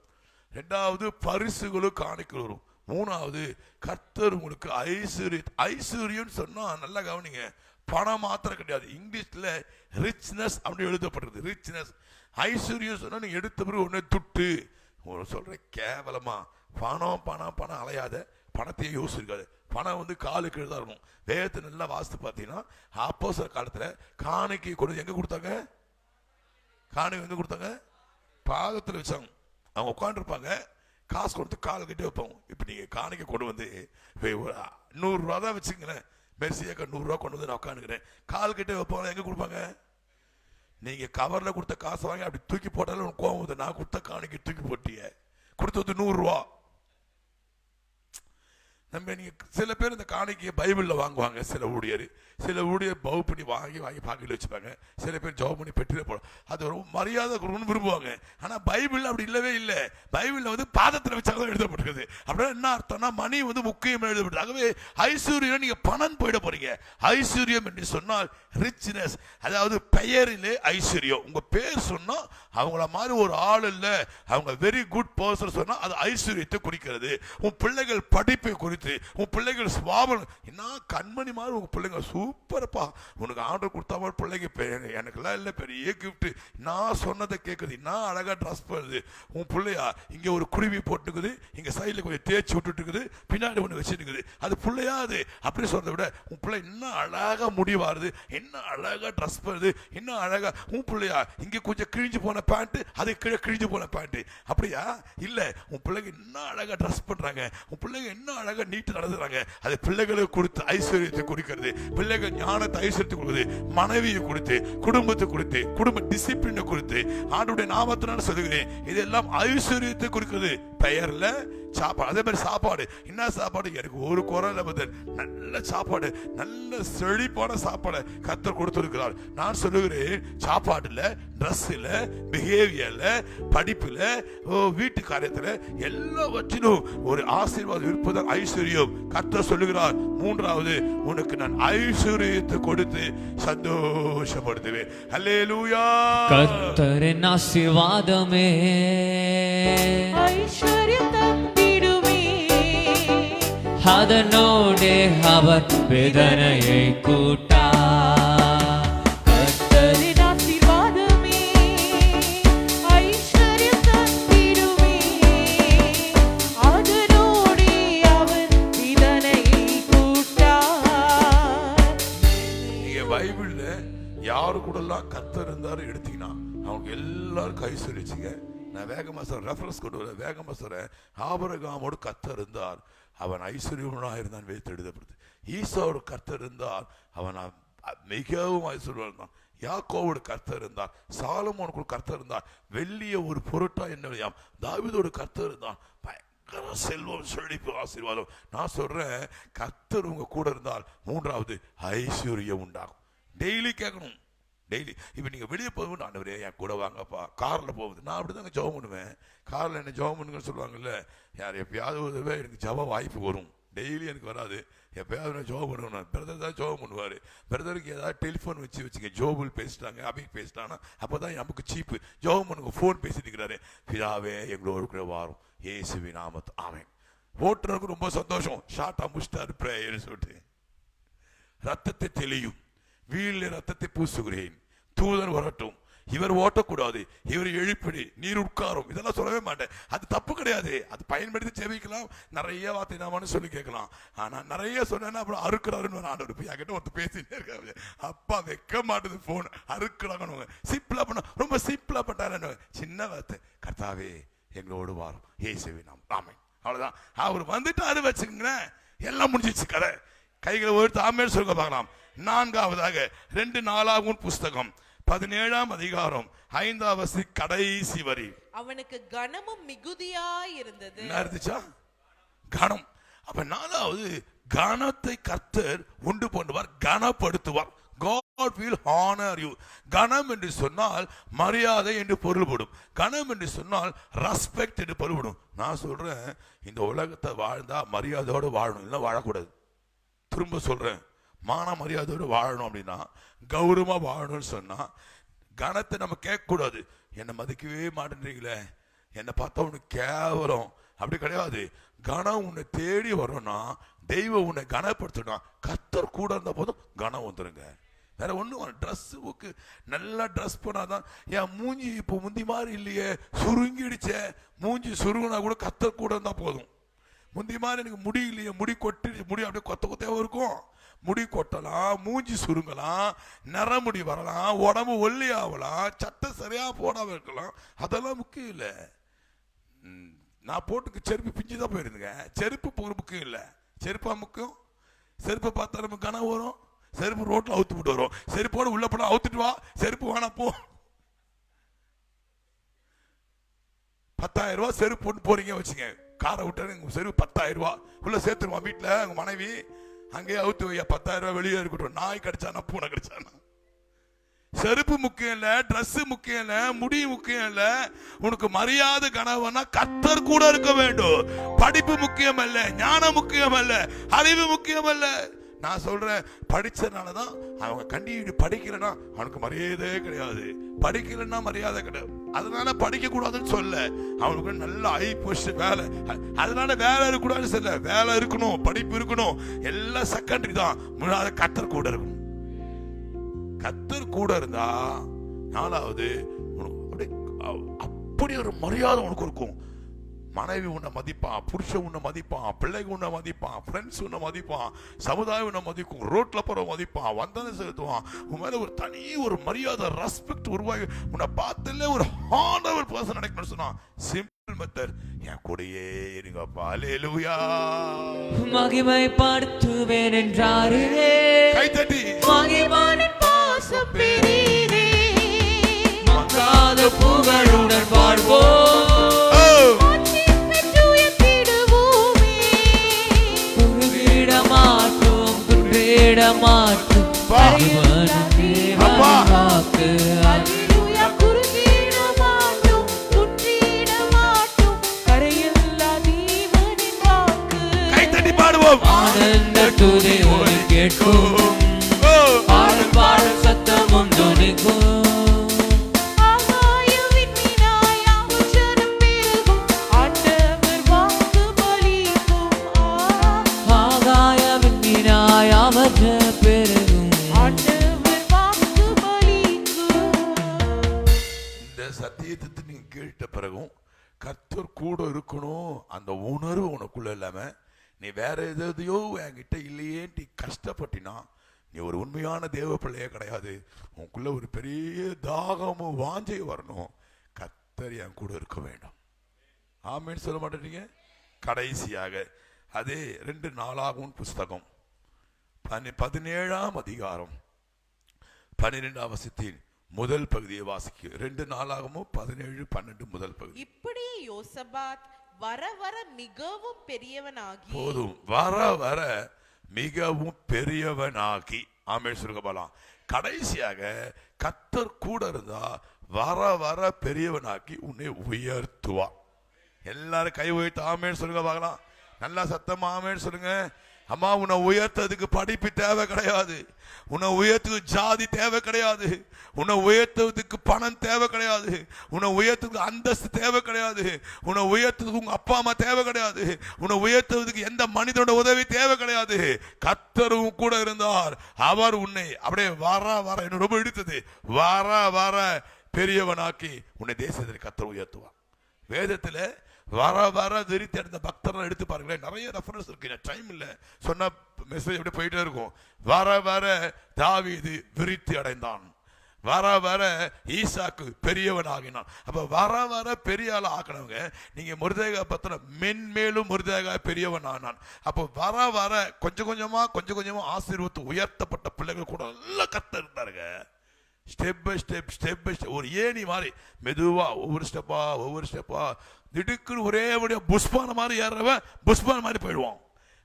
ரெண்டாவது, பரிசுகளும் காணிக்கை வரும். மூணாவது, கர்த்தர் உங்களுக்கு ஐஸ்வர்யம் சொன்னா நல்லா கவனிங்க, பணம் மாத்திரம் கிடையாது. இங்கிலீஷ்ல ரிச்னஸ் அப்படி எழுதப்படுறது. ரிச்னஸ், ஐஸ்வர்யம் சொன்னா நீங்க எடுத்த பிறகு ஒண்ணு துட்டு சொல்றேன் கேவலமா. பணம் பணம் பணம் அலையாத, பணத்தையே யோசிக்காது. பணம் காலுக்கு தான் இருக்கும். வேதத்தை நல்லா வாசித்து பார்த்தீங்கன்னா, அப்போஸ்தலர் காலத்துல காணிக்கை கொண்டு எங்க கொடுத்தாங்க? காணிக்கை எங்க கொடுத்தாங்க? பாதத்தில் வச்சாங்க. அவங்க உட்காந்துருப்பாங்க, காசு கொடுத்து கால் கிட்டே வைப்பாங்க. இப்போ நீங்க காணிக்கை கொண்டு வந்து 100 ரூபா தான் வச்சுங்களேன், மெர்சியாக்கா 100 ரூபா கொண்டு வந்து நான் உட்காந்துக்கிறேன், கால் கிட்டே வைப்பாங்க. எங்க கொடுப்பாங்க? நீங்க கவர்ல கொடுத்த காசை வாங்கி அப்படி தூக்கி போட்டாலும் கோவம் வந்து, நான் கொடுத்த காணிக்கை தூக்கி போட்டிய, கொடுத்தது 100 ரூபா. நம்ம நீங்க சில பேர் இந்த காணிக்கையை பைபிள்ல வாங்குவாங்க. சில ஊழியர் பவு பண்ணி வாங்கி பாக்கெட்ல வச்சுப்பாங்க. சில பேர் ஜெபம் பண்ணி பெட்டில போட, அது ரொம்ப மரியாதை விரும்புவாங்க. ஆனா பைபிள் அப்படி இல்லவே இல்லை. பைபிள்ல பாதத்தில் வச்சாதான் எழுதப்பட்டிருக்குது. அப்படின்னா என்ன அர்த்தம்னா, மணி முக்கியம் எழுதப்பட்டது. ஆகவே ஐஸ்வர்யம், நீங்க பணம் போயிட போறீங்க. ஐஸ்வர்யம் என்று சொன்னால் ரிச்னஸ், அதாவது பெயரிலே ஐஸ்வர்யம். உங்க பேர் சொன்னா அவங்கள மாதிரி ஒரு ஆள் இல்ல, அவங்க வெரி குட் பர்சன் சொன்னா அது ஐஸ்வர்யத்தை குறிக்கிறது. உன் பிள்ளைகள் படிப்பை குறித்து, உன் பிள்ளைகள் சுவாபம், என்ன கண்மணி மாதிரி உங்க பிள்ளைங்க சூப்பர்ப்பா, உனக்கு ஆர்டர் கொடுத்தா மாதிரி பிள்ளைங்க எனக்குலாம் இல்லை பெரிய கிஃப்ட், நான் சொன்னதை கேட்குது, நான் அழகா ட்ரெஸ் பண்ணுது. உன் பிள்ளையா இங்க ஒரு குருவி போட்டுக்குது, இங்க சைடில் கொஞ்சம் தேய்ச்சி விட்டுட்டுக்குது, பின்னாடி ஒன்று வச்சுருக்குது, அது பிள்ளையா? அது அப்படி சொல்றதை விட உன் பிள்ளை இன்னும் அழகா முடிவாருது, என்ன அழகா ட்ரெஸ் பண்ணுது, இன்னும் அழகா. உன் பிள்ளையா இங்க கொஞ்சம் கிழிஞ்சு போன பேண்ட், அது கீழே கிழிஞ்சு போன பேண்ட், அப்படியா? இல்ல, உன் பிள்ளைங்க இன்னும் அழகா ட்ரெஸ் பண்றாங்க, உன் பிள்ளைங்க இன்னும் அழகா நீட்டு நடந்துறாங்க. அது பிள்ளைகளுக்கு கொடுத்து ஐஸ்வர்யத்தை குறிக்கிறது. பிள்ளைகள் ஞானத்தை ஐஸ்வர்யத்தை கொடுக்குது, மனைவியை கொடுத்து, குடும்பத்தை கொடுத்து, குடும்ப டிசிப்ளினை கொடுத்து, ஆண்டவருடைய நாமத்தினால சொல்லுகிறேன், இதெல்லாம் ஐஸ்வர்யத்தை குறிக்கிறது. பெயர்ல சாப்பாடு, அதே மாதிரி சாப்பாடு. என்ன சாப்பாடு? எனக்கு ஒரு குறையில பதில் நல்ல சாப்பாடு, நல்ல செழிப்பான சாப்பாடு கர்த்தர் கொடுத்திருக்கிறார். நான் சொல்லுகிறேன், சாப்பாடுல, ட்ரெஸ்ல, பிஹேவியர்ல, படிப்புல, வீட்டு காரியத்துல, எல்லாவற்றிலும் ஒரு ஆசீர்வாதம் இருப்பதால் ஐஸ்வர்யம். கர்த்தர் சொல்லுகிறார், மூன்றாவது, உனக்கு நான் ஐஸ்வர்யத்தை கொடுத்து சந்தோஷப்படுத்துவேன். அல்லேலூயா. கர்த்தரின் ஆசீர்வாதமே ஐஸ்வர்யம் தந்திடுமே, அதனோடே அவர் வேதனையை கூட்டா. கர்த்தரின் ஆசீர்வாதமே ஐஸ்வர்யம் தந்திடுமே, அதனோடே அவர் வேதனையை கூட்டார். நீங்க பைபிள்ல யாரு கூடலாம் கர்த்தர் இருந்தாரு எடுத்தீங்கன்னா அவங்க எல்லாருக்கும் ஐஸ்வர்யிச்சுங்க. நான் வேகமா சொல்றேன், ரெஃபரன்ஸ் கொண்டு வர வேகமா சொல்றேன். ஆபிரகாமோடு கர்த்தர் இருந்தார், அவன் ஐஸ்வர்யவனாக இருந்தான், வேதத்தில் எழுதப்படுது. ஈசாவோடு கர்த்தர் இருந்தார், அவன் மிகவும் ஐஸ்வர்யம் இருந்தான். யாக்கோவோடு கர்த்தர் இருந்தார், சாலமோனுக்கு கர்த்தர் இருந்தார், வெள்ளிய ஒரு பொருட்டா என்னையாம். தாவீதோடு கர்த்தர் இருந்தான், பயங்கர செல்வம், செழிப்பு, ஆசீர்வாதம். நான் சொல்றேன், கர்த்தர் உங்க கூட இருந்தால் மூன்றாவது ஐஸ்வர்யம் உண்டாகும். டெய்லி கேட்கணும், டெய்லி. இப்போ நீங்கள் வெளியே போகும்போது, ஆண்டவரே என் கூட வாங்கப்பா, காரில் போகுது. நான் அப்படி தாங்க ஜெபம் பண்ணுவேன். காரில் என்ன ஜெபம் பண்ணுங்கன்னு சொல்லுவாங்கல்ல, யார் எப்பயாவது ஒரு எனக்கு ஜெப வாய்ப்பு வரும். டெய்லி எனக்கு வராது, எப்பயாவது நான் ஜெபம் பண்ணுவேன். பிரதர் தான் ஜெபம் பண்ணுவார். பிரதருக்கு ஏதாவது டெலிஃபோன் வச்சுக்க, ஜோபுல் பேசிட்டாங்க, அபிக் பேசிட்டாங்கன்னா அப்போ தான் நமக்கு சீப்பு. ஜெபம் பண்ணுங்க, ஃபோன் பேசிட்டு இருக்கிறாரு, பிதாவே எங்களோட கூட வாரும் இயேசுவின் நாமத்தில் ஆமென். ஓட்டுறதுக்கு ரொம்ப சந்தோஷம், ஷார்ட்டாக முடிச்சிட்டாரு ப்ரேயர்னு சொல்லிட்டு. ரத்தத்தை தெளியும், வீழில் ரத்தத்தை பூசுகிறேன், தூதர் வரட்டும், இவர் ஓட்டக்கூடாது, இவர் எழுப்பிடு, நீர் உட்காரும், இதெல்லாம் சொல்லவே மாட்டேன். அது தப்பு கிடையாது, அது பயன்படுத்தி ஜெபிக்கலாம். நிறைய வார்த்தை நாமன்னு சொல்லி கேட்கலாம். ஆனா நிறைய சொன்னா அப்புறம் அறுக்கிறாருன்னு ஆண்டவர் போய் என்கிட்ட ஒருத்தர் பேசிட்டே இருக்காரு. அப்பா வைக்க மாட்டேது போன், அறுக்கிறாங்க. சிம்பிளா பண்ண, ரொம்ப சிம்பிளா பண்ணாரு. சின்ன வார்த்தை, கர்த்தாவே எங்களோடு வாரும் இயேசுவின் நாமத்தில் ஆமென். அவ்வளவுதான். அவர் வந்துட்டாரு வச்சுக்கங்களேன், எல்லாம் முடிஞ்சிச்சு கதை. கைகளை உயர்த்தி ஆமென் சொல்லுங்க பார்க்கலாம். நான்காவதாக 2 நாளாகமம் புஸ்தகம் 17ஆம் அதிகாரம் 5வது கடைசி வரி. அவனுக்கு கனமும் மிகுதியாய் இருந்தது. என்ன இருந்துச்சா? கனம். அப்ப நாலாவது, கனத்தை கர்த்தர் உண்டு பண்ணுவார், கனப்படுத்துவார். God will honor you. கணம் என்று சொன்னால் மரியாதை என்று பொருள்படும். கணம் என்று சொன்னால் ரெஸ்பெக்ட் என்று பொருள்படும். நான் சொல்றேன், இந்த உலகத்தை வாழ்ந்தா மரியாதையோடு வாழணும், இல்லை வாழக்கூடாது. திரும்ப சொல்றேன், மான மரியாதையோடு வாழணும் அப்படின்னா, கௌரவமா வாழணும்னு சொன்னா கணத்தை நம்ம கேட்கக்கூடாது. என்னை மதிக்கவே மாட்டேன்றீங்களே, என்னை பார்த்தா உனக்கு கேவலம், அப்படி கிடையாது. கணம் உன்னை தேடி வரணும்னா, தெய்வம் உன்னை கனப்படுத்தணும், கர்த்தர் கூட இருந்த போதும் கணம் வந்துருங்க. வேற ஒன்றும் ட்ரெஸ்ஸுக்கு நல்லா ட்ரெஸ் பண்ணாதான். என் மூஞ்சி இப்போ முந்தி மாதிரி இல்லையே, சுருங்கிடுச்சே. மூஞ்சி சுருங்கினா கூட கர்த்தர் கூட இருந்தா போதும். முந்தி மாதிரி எனக்கு முடி இல்லையே, முடி கொட்டிடுச்சு, முடி அப்படியே கொத்தையாக இருக்கும். முடி கொட்டலாம், மூஞ்சி சுருங்கலாம், நரமுடி வரலாம், உடம்பு ஒல்லி ஆகலாம், சட்டை சரியா போடாம இருக்கலாம். அதெல்லாம் முக்கியம் இல்லை. நான் போட்டுக்கு செருப்பு பிஞ்சு தான் போயிருந்துங்க. செருப்பு முக்கியம் இல்லை, செருப்பா முக்கியம். செருப்பை பார்த்தா நமக்கு கனவு வரும். செருப்பு ரோட்ல அவுத்து விட்டு வரும். செருப்போட உள்ள போட அவுத்துட்டு வா, செருப்பு வேணா போ. 10,000 ரூபாய் செருப்பு போட்டு போறீங்க வச்சுங்க, காரை விட்டு செருப்பு 10,000 ரூபாய் உள்ள சேர்த்துருவான். வீட்டுல உங்க மனைவி அங்கேயே அவுத்து வையா, 10,000 ரூபாய் வெளியே இருக்கட்டும். நாய் கடிச்சானா பூனை கடிச்சானா. செருப்பு முக்கியம் இல்ல, ட்ரெஸ் முக்கியம் இல்ல, முடி முக்கியம் இல்ல. உனக்கு மரியாதை கனவுனா கர்த்தர் கூட இருக்க வேண்டும். படிப்பு முக்கியம் அல்ல, ஞானம் முக்கியம் அல்ல, அறிவு முக்கியம் அல்ல. நான் சொல்றேன், படிச்சதுனாலதான் அவங்க கண்டிப்பா படிக்கலன்னா அவனுக்கு மரியாதையே கிடையாது. படிக்கலன்னா மரியாதை கிடையாது. அதனால படிக்க கூடாதுன்னு சொல்ல, அவனுக்கு நல்ல ஹை பொசிஷன் வேலை, அதனால வேலை இருக்கக்கூடாதுன்னு சொல்ல. வேலை இருக்கணும், படிப்பு இருக்கணும், எல்லாம் செகண்டரி தான். முன்னாடி கர்த்தர் கூட இருக்கணும். கர்த்தர் கூட இருந்தா நாலாவது அப்படி ஒரு மரியாதை உனக்கு இருக்கும். மனைவி உன்னை மதிப்பான், புருஷன் உன்னை மதிப்பான், பிள்ளைங்க உன்னை மதிப்பான், ஃப்ரெண்ட்ஸ் உன்னை மதிப்பான், சமுதாயம் உன்னை மதிக்கும், ரோட்ல போற மதிப்பான், வந்தனை செலுத்துவான். உன் மேல ஒரு தனி ஒரு மரியாதை, ரெஸ்பெக்ட் உருவாகி உன்னை பார்த்துல ஒரு ஹானரபிள் பர்சன் நினைக்கணும்னு சொன்னா சிம்பிள் மெத்தட், என் கூடயே இருங்கப்பா. அல்லேலூயா. மகிமை படுத்துவேன் என்றாரே, கைத்தட்டி மகிமானின் பாசம் பெரிதே, மக்காத புகழுடன் வாழ்வோம், மாற்றும் கைத்தட்டி பாடுவோம். ஆனந்த துதி ஒலி கேட்கும், பாடல் பாடல் சத்தமும் துணிக்கும், சத்தியத்தை நீங்க கேட்ட பிறகும் கர்த்தர் கூட இருக்கணும் அந்த உணர்வு உனக்குள்ள இல்லாம நீ வேற எதையோ என்கிட்ட இல்லையேன்ட்டு கஷ்டப்பட்டினா நீ ஒரு உண்மையான தேவ பிள்ளையே கிடையாது. உனக்குள்ள ஒரு பெரிய தாகமும் வாஞ்சையும் வரணும். கர்த்தர் என் கூட இருக்க வேண்டும். ஆமேன்னு சொல்ல மாட்டேங்க. கடைசியாக அதே 2 நாளாகும் புஸ்தகம் 17ஆம் அதிகாரம் 12ஆம் வசனத்தின் முதல் பகுதியை வாசிக்க. 2 நாளாகமும் 17-12 முதல் பகுதி. இப்படி யோசபாத் வர வர மிகவும் பெரியவனாகி, போதும், வர வர மிகவும் பெரியவனாகி. ஆமென் சொல்லுங்க பாலாம். கடைசியாக கர்த்தர் கூட இருந்தா வர வர பெரியவனாக்கி உன்னை உயர்த்துவா. எல்லாரும் கை உயர்த்து ஆமென் சொல்லுங்க பார்க்கலாம். நல்லா சத்தமா ஆமென் சொல்லுங்க. அம்மா, உன்னை உயர்த்ததுக்கு படிப்பு தேவை கிடையாது, உன்னை உயர்த்துக்கு ஜாதி தேவை கிடையாது, உன்னை உயர்த்துவதுக்கு பணம் தேவை கிடையாது, உன்னை உயர்த்துக்கு அந்தஸ்து தேவை கிடையாது, உன்னை உயர்த்துக்கு உங்க அப்பா அம்மா தேவை கிடையாது, உன்னை உயர்த்துவதுக்கு எந்த மனிதனோட உதவி தேவை கிடையாது. கர்த்தரும் கூட இருந்தார். அவர் உன்னை அப்படியே வர வர என்ன ரொம்ப இடித்தது, வர வர பெரியவனாக்கி உன்னை தேசத்தில் கர்த்தர் உயர்த்துவார். வேதத்துல வர வர விருத்தி அடைந்த பக்தர்கள் எடுத்து பாருங்களேன், நிறைய ரெஃபரன்ஸ் இருக்கு. டைம் இல்ல, சொன்ன மெசேஜ் அப்படியே போயிட்டே இருக்கும். வர வர தாவீது விருத்தி அடைந்தான், வர வர ஈசாக்கு பெரியவன் ஆகினான். அப்ப வர வர பெரிய ஆள் ஆக்கினவங்க நீங்க முருதேகா பத்திர மென்மேலும் முருதேகா பெரியவன் ஆனான். அப்போ வர வர கொஞ்சம் கொஞ்சமா ஆசீர்வத்து உயர்த்தப்பட்ட பிள்ளைகள் கூட நல்ல கர்த்தர் இருந்தாருங்க. ஸ்டெப் பை ஸ்டெப் ஒரு ஏணி மாதிரி மெதுவா ஒவ்வொரு ஸ்டெப்பா திடுக்குன்னு ஒரே புஷ்பான மாதிரி ஏறவன் புஷ்பான மாதிரி போயிடுவான்.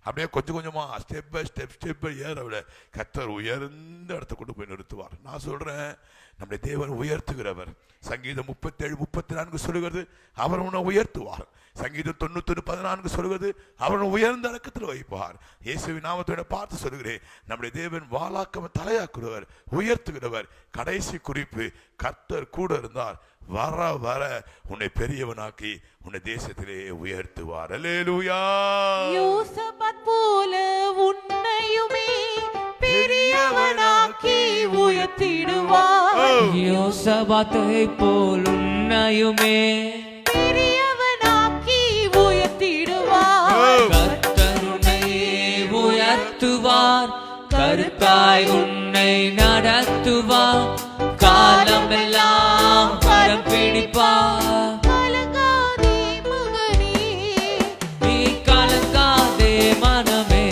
அப்படியே கொஞ்சம் கொஞ்சமா ஸ்டெப் பை ஸ்டெப் ஏற விட கர்த்தர் உயர்ந்த இடத்த கொண்டு போய் நிறுத்துவார். நான் சொல்றேன், நம்முடைய தேவன் உயர்த்துகிறவர். சங்கீதம் 37:34 சொல்லுகிறது, அவர் உன்னை உயர்த்துவார். சங்கீதம் 91:14 சொல்லுகிறது, அவர் உயர்ந்த அடக்கத்தில் வைப்பார். இயேசுவின் நாமத்தோட பார்த்து சொல்லுகிறேன், நம்முடைய தேவன் வாளாக்காம தலையாக்குறவர், உயர்த்துகிறவர். கடைசி குறிப்பு, கர்த்தர் கூட இருந்தார். வர வர உன்னை பெரியவனாக்கி உன்னை தேசத்திலே உயர்த்துவார். அல்லேலூயா. யோசபாத் போல உன்னையுமே பெரியவனாக்கி உயர்த்திடுவார். யோசபாத்தை போல் உன்னையுமே பெரியவனாக்கி உயர்த்திடுவார். கர்த்தர் உன்னை உயர்த்துவார், கருத்தாய் உன்னை நடத்துவார், காலமெல்லாம் கரம் பிடிப்பார். கலங்காதே மகனே, நீ கலங்காதே மனமே.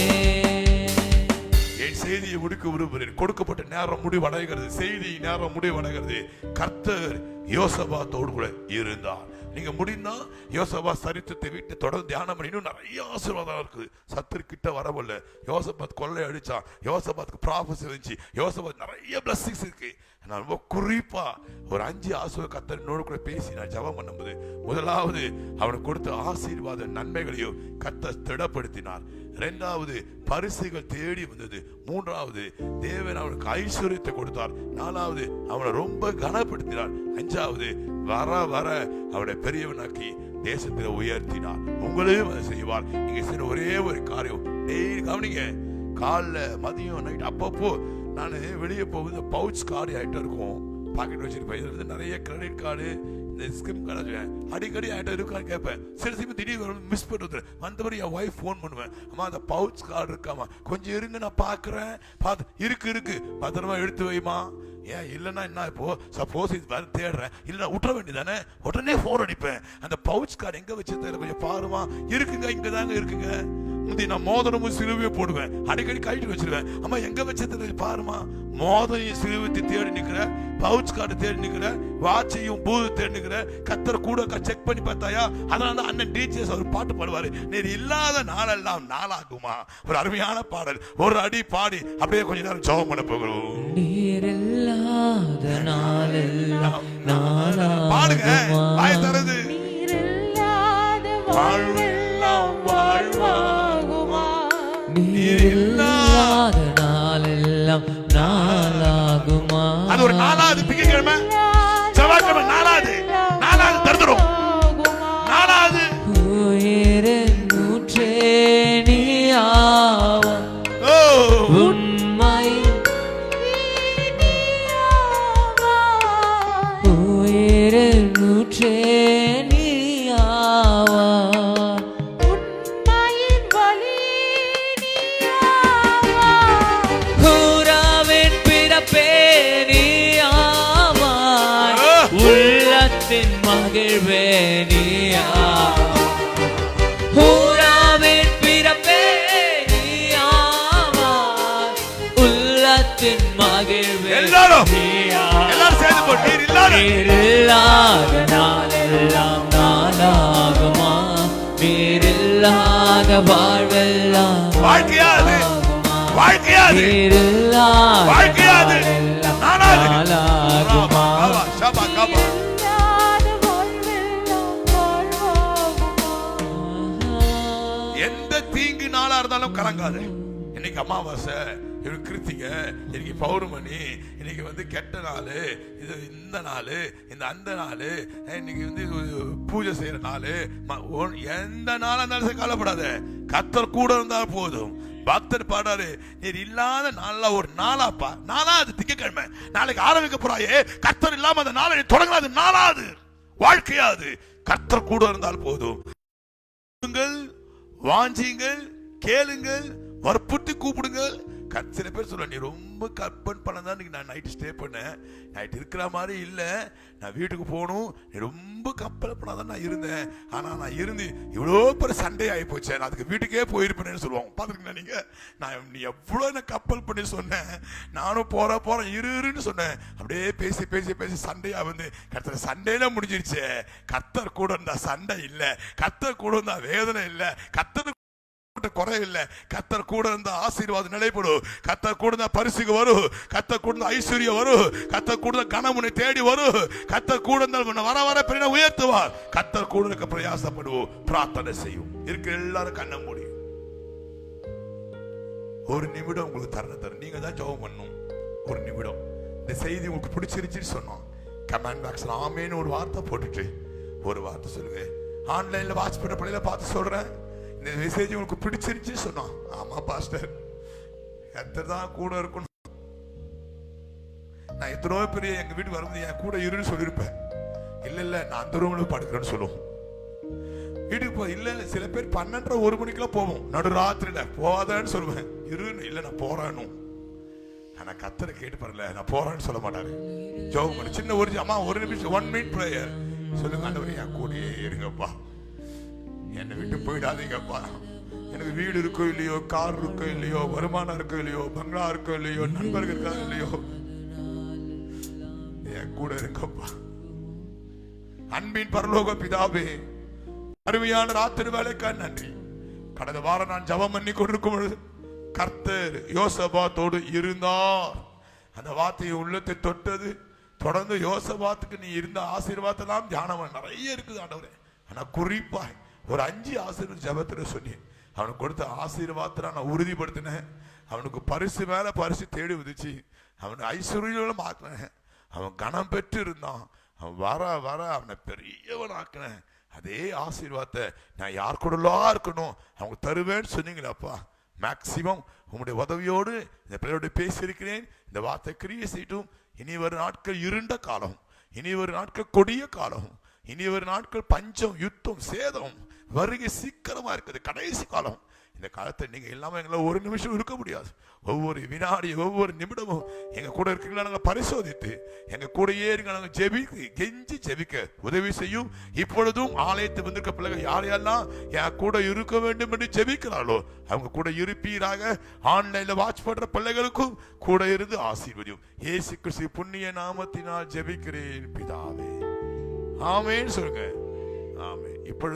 என் செய்தியை முடிக்க விரும்புகிறேன். கொடுக்கப்பட்ட நேரம் முடிவடைகிறது, செய்தி நேரம் முடிவடைகிறது. கர்த்தர் யோசபாத்தோடு கூட இருந்தார். நீங்க முடிந்தா யோசபாத் சரித்திரத்தை வீட்டை தொடர்ந்து தியானம் பண்ணி, இன்னும் நிறைய ஆசீர்வாதம் இருக்குது. சத்துரு கிட்ட வரவில்லை. யோசபாத் கொள்ளை அடிச்சான், யோசபாத்துக்கு ப்ராஃபஸி இருந்துச்சு, யோசபாத் நிறைய பிளஸிங்ஸ் இருக்கு. நான் ரொம்ப குறிப்பா ஒரு 5 ஆசீர்வாத கர்த்தர் என்னோடு கூட பேசி நான் ஜெபம் பண்ணும்போது, முதலாவது அவனுக்கு கொடுத்த ஆசீர்வாத நன்மைகளையும் கர்த்தர் திடப்படுத்தினார். 2வது பரிசுகள் தேடி வந்தது. 3வது தேவன் அவனுக்கு ஐஸ்வர்யத்தை கொடுத்தார். 4வது அவனை ரொம்ப கனப்படுத்தினார். 5வது வர வர அவனை பெரியவனாக்கி தேசத்தில் உயர்த்தினார். உங்களையும் அதை செய்வார். நீங்க செய்ய ஒரே ஒரு காரியம், டெய்லி கவனிங்க, காலைல மதியம் நைட் அப்பப்போ நான் வெளியே போகுது பவுச் கார்டு ஆகிட்ட இருக்கும், பாக்கெட் வச்சிருப்பேன். இதுல இருந்து நிறைய கிரெடிட் கார்டு, இந்த ஸ்கிம் கார்டு அடிக்கடி ஆகிட்ட இருக்கான்னு கேட்பேன். சரி சரி திடீர்னு மிஸ் பண்ணிட்டு வந்தபடி என் ஒய்ஃப் ஃபோன் பண்ணுவேன், அம்மா அந்த பவுச் கார்டு இருக்காமா, கொஞ்சம் இருங்க நான் பார்க்குறேன். பார்த்து இருக்கு பத்திரமா எடுத்து வைமா. ஏன் இல்லைன்னா என்ன, இப்போ சப்போஸ் இது வேற தேடுறேன், இல்லைன்னா விட்டுற வேண்டியதானே, உடனே ஃபோன் அடிப்பேன். அந்த பவுச் கார்டு எங்க வச்சிருந்தேன் கொஞ்சம் பாருமா. இருக்குங்க, இங்க தாங்க இருக்குங்க. முந்தி நான் மோதிரமும் சிலுவையை போடுவேன், அடிக்கடி கழிட்டு வச்சிருவேன். அம்மா எங்க வச்சது பாருமா. மோதிரையும் சிலுவையை தேடி நிக்கிற, பவுச் கார்டு தேடி நிக்கிற, வாட்சையும் பூது தேடி நிக்கிற. கத்தர் கூட செக் பண்ணி பார்த்தாயா? அதனால தான் அண்ணன் டிஜிஎஸ் அவர் பாட்டு பாடுவாரு, நீர் இல்லாத நாளெல்லாம் நாளாகுமா. ஒரு அருமையான பாடல், ஒரு அடி பாடி அப்படியே கொஞ்ச நேரம் ஜெபம் பண்ண போகிறோம். நீர் இல்லாத நாளெல்லாம் பாடுங்க, வாய் தரது. நீரில்லாத வாழ்வெல்லாம் வாழ்வாகுமா. நீர் இல்லாத நாளெல்லாம் நாளாகுமா. அது ஒரு 4வது திங்கட்கிழமை, செவ்வாய்க்கிழமை, 4வது தருதுரும். 4வது உயிரின் ஊற்றே நீயாவா, உண்மை உயிரின் ஊற்றே நீயாவா, உண்மையின் வழி நீயாவா. கூறாவின் பிறப்பே நீயாவாய், உள்ளத்தின் மகிழ்வே நீயாவாய். ஊராவின் பிறப்பே நீயாவாய், உள்ளத்தின் மகிழ்வே எல்லாரும் நீயாவாய். சேர்ந்து போட்டு நீர் இல்லாத நீர் இல்லாத நாளெல்லாம் நாளாகுமா. நீர் இல்லாத வாழ்வெல்லாம் வாழ்க்கையாது, வாழ்க்கையாது, நீர் இல்லாத வாழ்க்கையாது, நாளாகுமா. ஷபா கபா. இல்லாத வாழ்வெல்லாம் வாழ்வாகுமா. எந்த தீங்கு நாளா இருந்தாலும் கலங்காத. இன்னைக்கு அமாவாசை, இன்னைக்கு கிருத்திகை, இன்னைக்கு பௌர்ணமி, இன்னைக்கு கெட்ட நாள், இது இந்த நாள், இந்த அந்த நாள், இன்னைக்கு பூஜை செய்யற நாள், எந்த நாளா இருந்தாலும் கவலைப்படாத. கர்த்தர் கூட இருந்தா போதும். பக்தர் பாடாரு, நீர் இல்லாத நாள்ல ஒரு நாளாப்பா. 4வது திங்கட்கிழமை, நாளைக்கு ஆரம்பிக்க போறாயே, கர்த்தர் இல்லாம அந்த நாளை தொடங்காது. 4வது வாழ்க்கையாது. கர்த்தர் கூட இருந்தால் போதும். வாஞ்சிங்கள், கேளுங்கள், வற்புறுத்தி கூப்பிடுங்கள். சில பேர் சொல்ல, நீ ரொம்ப கற்பன் பண்ணதான் நான் நைட்டு ஸ்டே பண்ணேன், நைட் இருக்கிற மாதிரி இல்லை, நான் வீட்டுக்கு போகணும், நீ ரொம்ப கப்பல் பண்ணாதான் நான் இருந்தேன், ஆனா நான் இருந்து இவ்வளோ பெரிய சண்டே ஆகி போச்சேன், நான் அதுக்கு வீட்டுக்கே போயிருப்பேன்னு சொல்லுவாங்க. பார்த்துருக்கீங்களா நீங்க? நீ எவ்வளோ என்ன கப்பல் பண்ணி சொன்னேன், நானும் போறேன் இருன்னு சொன்னேன். அப்படியே பேசி பேசி பேசி சண்டையா கர்த்தர் சண்டையில முடிஞ்சிருச்சு. கர்த்தர் கூட இருந்தா சண்டை இல்லை, கர்த்தர் கூட இருந்தா வேதனை இல்லை, கர்த்தர் மட்டும் குறை இல்லை. கர்த்தர் கூட இருந்த ஆசீர்வாதம் நிலைப்படும். கர்த்தர் கூட இருந்த பரிசுக்கு வரும். கர்த்தர் கூட இருந்த ஐஸ்வர்யம் வரும். கர்த்தர் கூட இருந்த கனமுனை தேடி வரும். கர்த்தர் கூட இருந்தால் வர வர பெரிய உயர்த்துவார். கர்த்தர் கூட இருக்க பிரயாசப்படுவோம், பிரார்த்தனை செய்யும். இருக்கிற எல்லாரும் கண்ண மூடி ஒரு நிமிடம் உங்களுக்கு தருணம். நீங்க தான் ஜெபம் பண்ணணும். ஒரு நிமிடம். இந்த செய்தி உங்களுக்கு பிடிச்சிருச்சுன்னு சொன்னோம், கமெண்ட் பாக்ஸ்ல ஆமேன்னு ஒரு வார்த்தை போட்டுட்டு ஒரு வார்த்தை சொல்லுங்க. ஆன்லைன்ல வாட்ச் பண்ண பிள்ளைல பார்த்து சொல்றேன், இந்த மெசேஜ் உங்களுக்கு பிடிச்சிருச்சு சொன்னோம். ஆமா பாஸ்டர், எத்தனை தான் கூட இருக்கணும். நான் எத்தனையோ பெரிய எங்க வீட்டுக்கு வரும்போது என் கூட இருன்னு சொல்லியிருப்பேன். இல்ல நான் அந்த ரூம்ல படுக்கிறேன்னு சொல்லுவோம். வீட்டுக்கு போ இல்ல சில பேர் 12:30 1 மணிக்கெல்லாம் போவோம். நடுராத்திரில போவாதான்னு சொல்லுவேன். இருன்னு இல்ல நான் போறேன்னு. ஆனா கர்த்தரை கேட்டு பாருல, நான் போறேன்னு சொல்ல மாட்டாரு. ஜெபம் பண்ணு. சின்ன ஒரு அம்மா ஒரு நிமிஷம் 1 minute prayer சொல்லுங்க. ஆண்டவரே என் கூடயே இருங்கப்பா, என்னை விட்டு போயிடாதீங்கப்பா. எனக்கு வீடு இருக்கோ இல்லையோ, கார் இருக்கோ இல்லையோ, வருமானம் இருக்கோ இல்லையோ, பங்களா இருக்கோ இல்லையோ, நண்பர்கள் இருக்கா இல்லையோ, என் கூட இருங்கப்பா. அன்பின் பரலோக பிதாவே, அருமையான ராத்திரி வேலைக்காக நன்றி. கடந்த வாரம் நான் ஜெபம் பண்ணி கொண்டிருக்கும் பொழுது கர்த்தர் யோசபாத்தோடு இருந்தார். அந்த வார்த்தையை உள்ளத்தை தொட்டது. தொடர்ந்து யோசபாத்துக்கு நீ இருந்த ஆசீர்வாதம் தியானம் நிறைய இருக்குது ஆண்டவரே. ஆனா குறிப்பா ஒரு 5 ஆசீர்வாத ஜெபத்துல சொன்னேன். அவனுக்கு கொடுத்த ஆசீர்வாதத்தை நான் உறுதிப்படுத்தினேன். அவனுக்கு பரிசு மேல பரிசு தேடி வந்துச்சு. அவனுக்கு ஐஸ்வர்யம் ஆக்கினேன். அவன் கனம் பெற்று இருந்தான். அவன் வர வர அவனை பெரியவன் ஆக்கினேன். அதே ஆசீர்வாதத்தை நான் யார் கூடலாம் இருக்கணும் அவங்க தருவேன்னு சொன்னீங்களப்பா. மேக்சிமம் உங்களுடைய உதவியோடு இந்த பிள்ளையோட பேசியிருக்கிறேன். இந்த வார்த்தை கிரியை செய்யட்டும். இனி ஒரு நாட்கள் இருண்ட காலம், இனி ஒரு நாட்கள் கொடிய காலம், இனி ஒரு நாட்கள் பஞ்சம், யுத்தம், சேதம் வருகை சீக்கிரமா இருக்குது. கடைசி காலம். இந்த காலத்தை நீங்க இல்லாம எங்களை ஒரு நிமிஷம் இருக்க முடியாது. ஒவ்வொரு வினாடி ஒவ்வொரு நிமிடமும் எங்க கூட இருக்கீங்களா நாங்கள் பரிசோதித்து எங்க கூடயே இருங்க. நாங்கள் ஜெபிக்க கெஞ்சி ஜெபிக்க உதவி செய்யும். இப்பொழுதும் ஆலயத்து வந்திருக்க பிள்ளைகள் யார் யாரெல்லாம் என் கூட இருக்க வேண்டும் என்று ஜெபிக்கிறாளோ அவங்க கூட இருப்பீராக. ஆன்லைன்ல வாட்ச் பண்ற பிள்ளைகளுக்கும் கூட இருந்து ஆசீர்வதியும். இயேசு கிறிஸ்து புண்ணிய நாமத்தினால் ஜெபிக்கிறேன் பிதாவே, ஆமென் சொல்லுங்க. ஆமென். இப்பொழுது